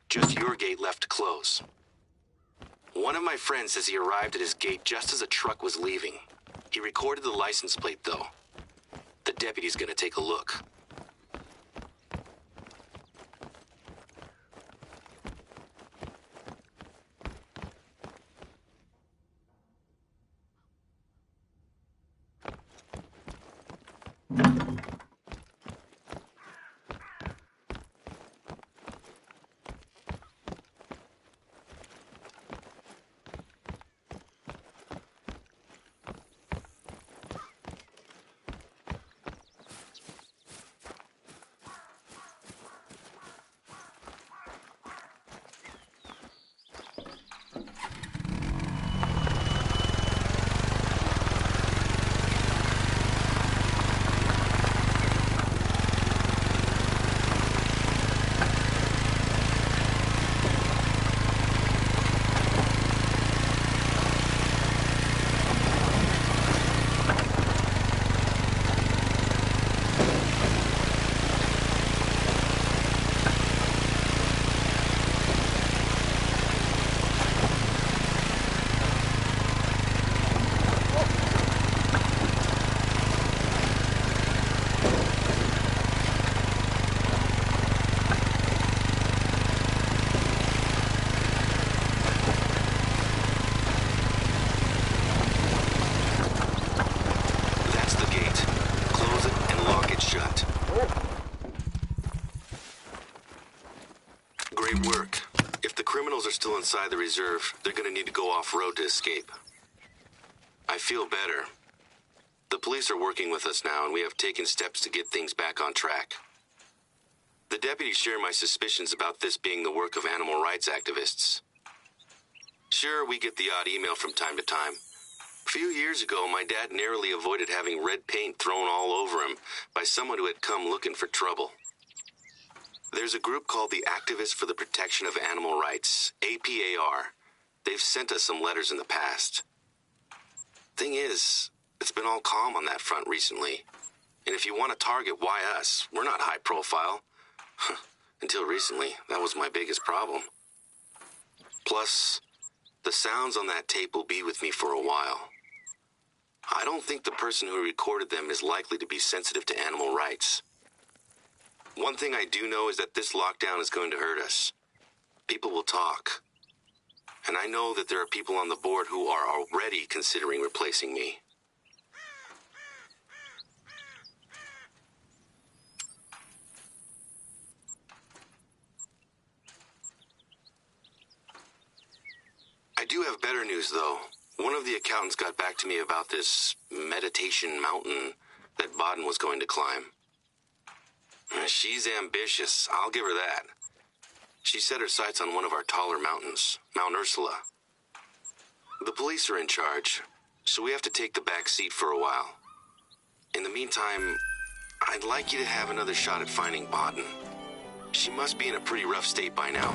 Just your gate left to close. One of my friends says he arrived at his gate just as a truck was leaving. He recorded the license plate, though. The deputy's gonna take a look. Great work. If the criminals are still inside the reserve, they're gonna need to go off-road to escape. I feel better. The police are working with us now, and we have taken steps to get things back on track. The deputies share my suspicions about this being the work of animal rights activists. Sure, we get the odd email from time to time. A few years ago, my dad narrowly avoided having red paint thrown all over him by someone who had come looking for trouble. There's a group called the Activists for the Protection of Animal Rights, APAR. They've sent us some letters in the past. Thing is, it's been all calm on that front recently. And if you want to target, why us? We're not high profile. Until recently, that was my biggest problem. Plus, the sounds on that tape will be with me for a while. I don't think the person who recorded them is likely to be sensitive to animal rights. One thing I do know is that this lockdown is going to hurt us. People will talk. And I know that there are people on the board who are already considering replacing me. I do have better news, though. One of the accountants got back to me about this meditation mountain that Baden was going to climb. She's ambitious, I'll give her that. She set her sights on one of our taller mountains, Mount Ursula. The police are in charge, so we have to take the back seat for a while. In the meantime, I'd like you to have another shot at finding Baden. She must be in a pretty rough state by now.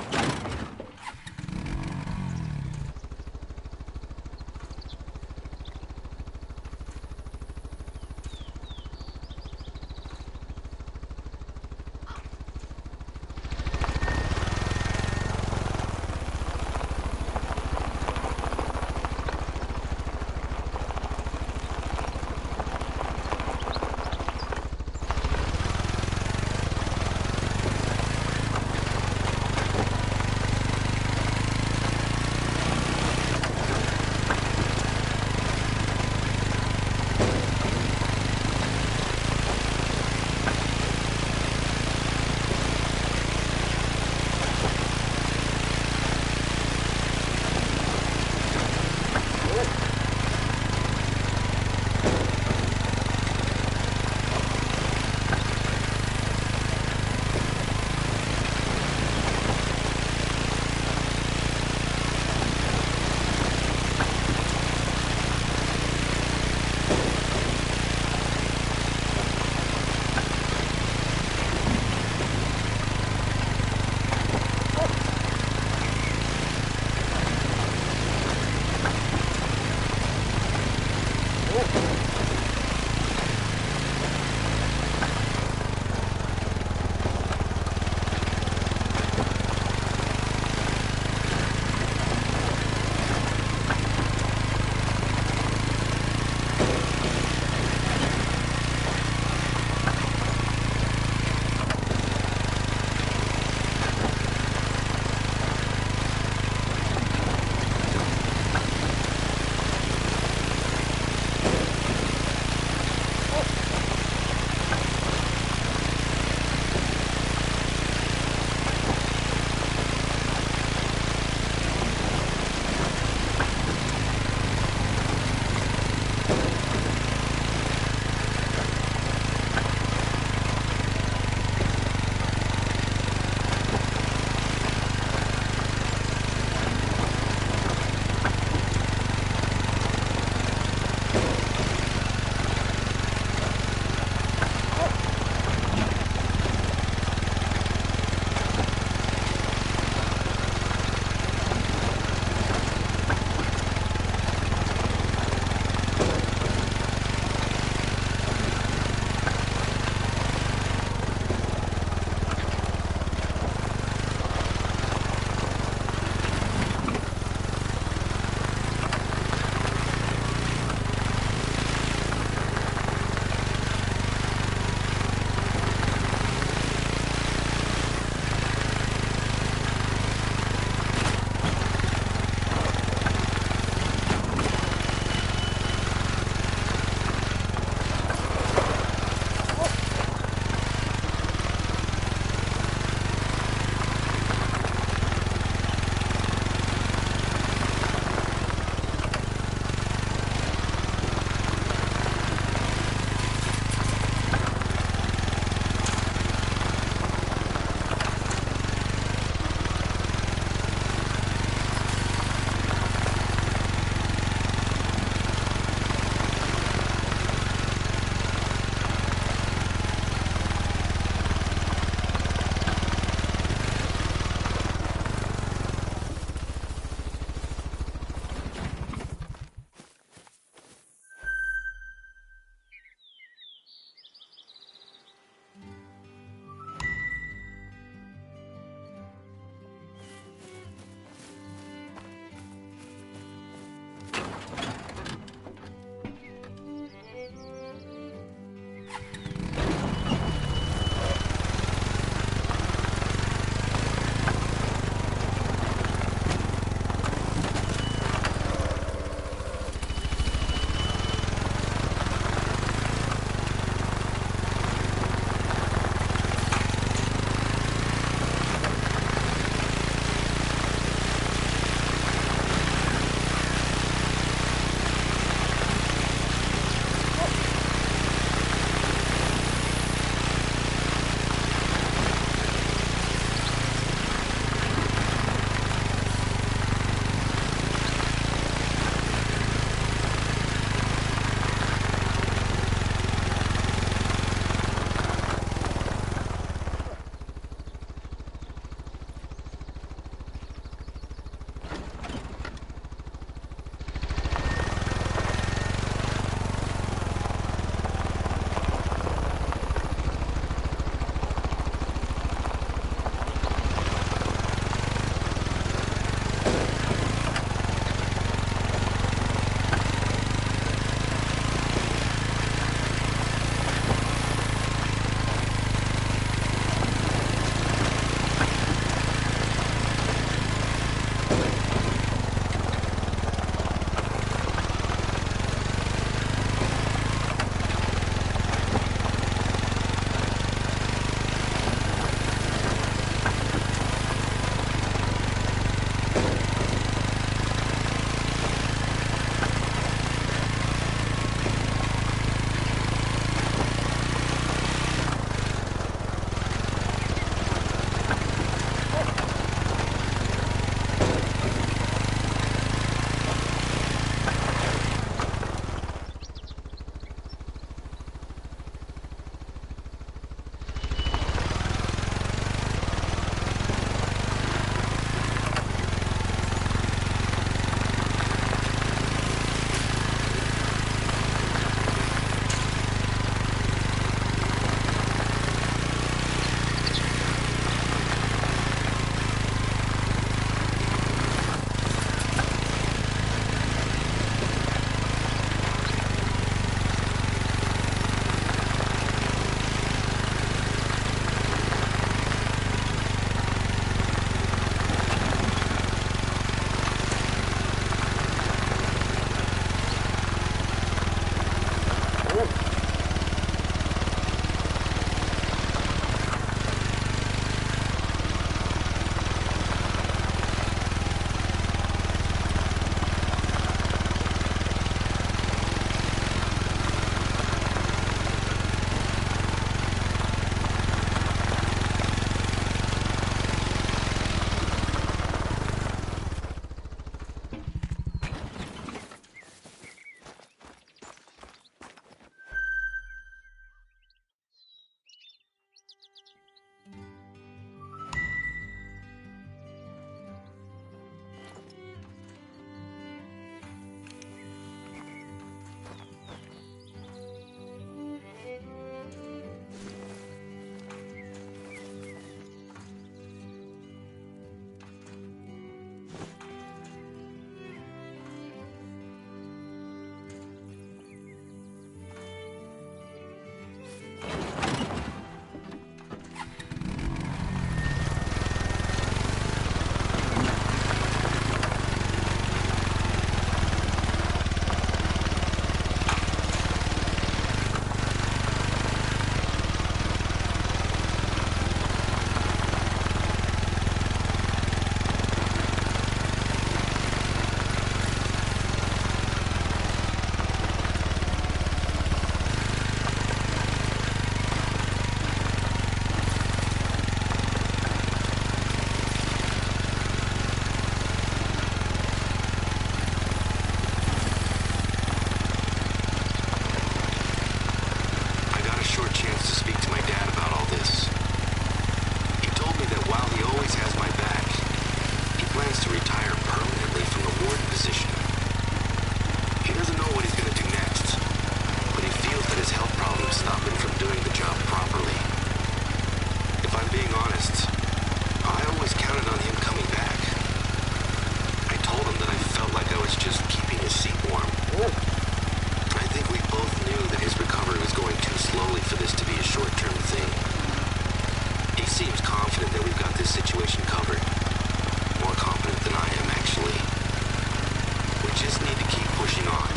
just need to keep pushing on.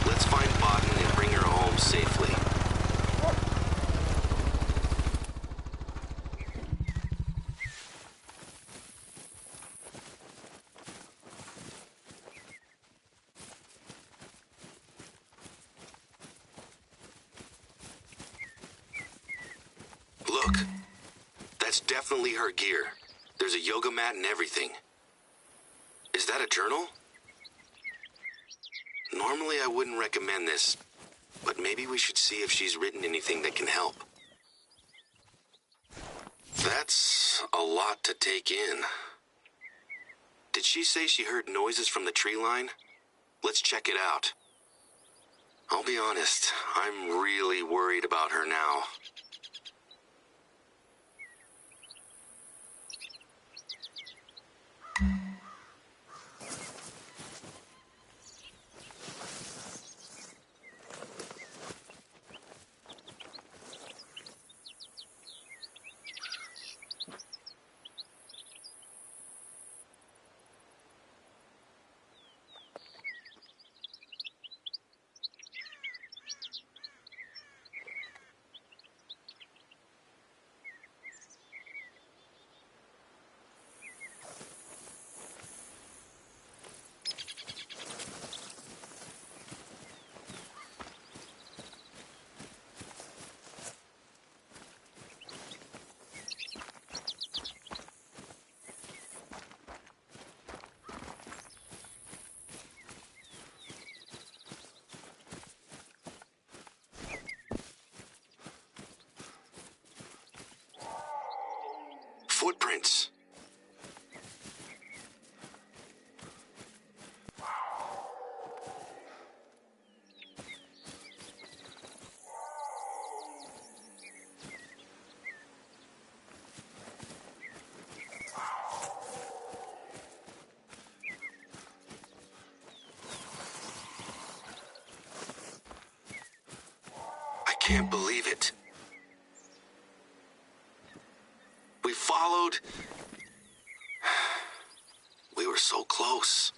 Let's find Botten and bring her home safely. Look, that's definitely her gear. There's a yoga mat and everything. Is that a journal? Normally I wouldn't recommend this, but maybe we should see if she's written anything that can help. That's a lot to take in. Did she say she heard noises from the tree line? Let's check it out. I'll be honest, I'm really worried about her now. Footprints. I can't believe it. We followed. We were so close.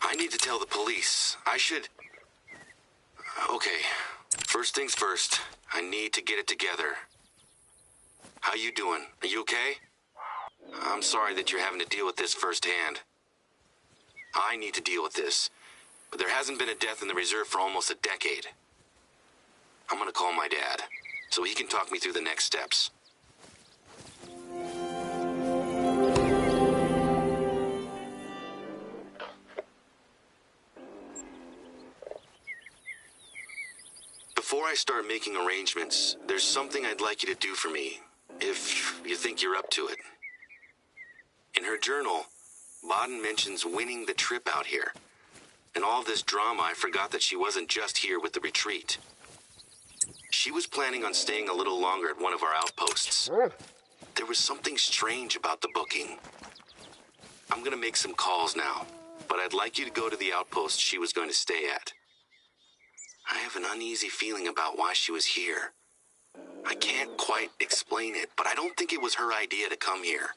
I need to tell the police. I should... Okay, first things first. I need to get it together. How you doing? Are you okay? I'm sorry that you're having to deal with this firsthand. I need to deal with this, but there hasn't been a death in the reserve for almost a decade. I'm gonna call my dad, so he can talk me through the next steps. Before I start making arrangements, there's something I'd like you to do for me, if you think you're up to it. In her journal, Botten mentions winning the trip out here. In all this drama, I forgot that she wasn't just here with the retreat. She was planning on staying a little longer at one of our outposts. There was something strange about the booking. I'm gonna make some calls now, but I'd like you to go to the outpost she was going to stay at. I have an uneasy feeling about why she was here. I can't quite explain it, but I don't think it was her idea to come here.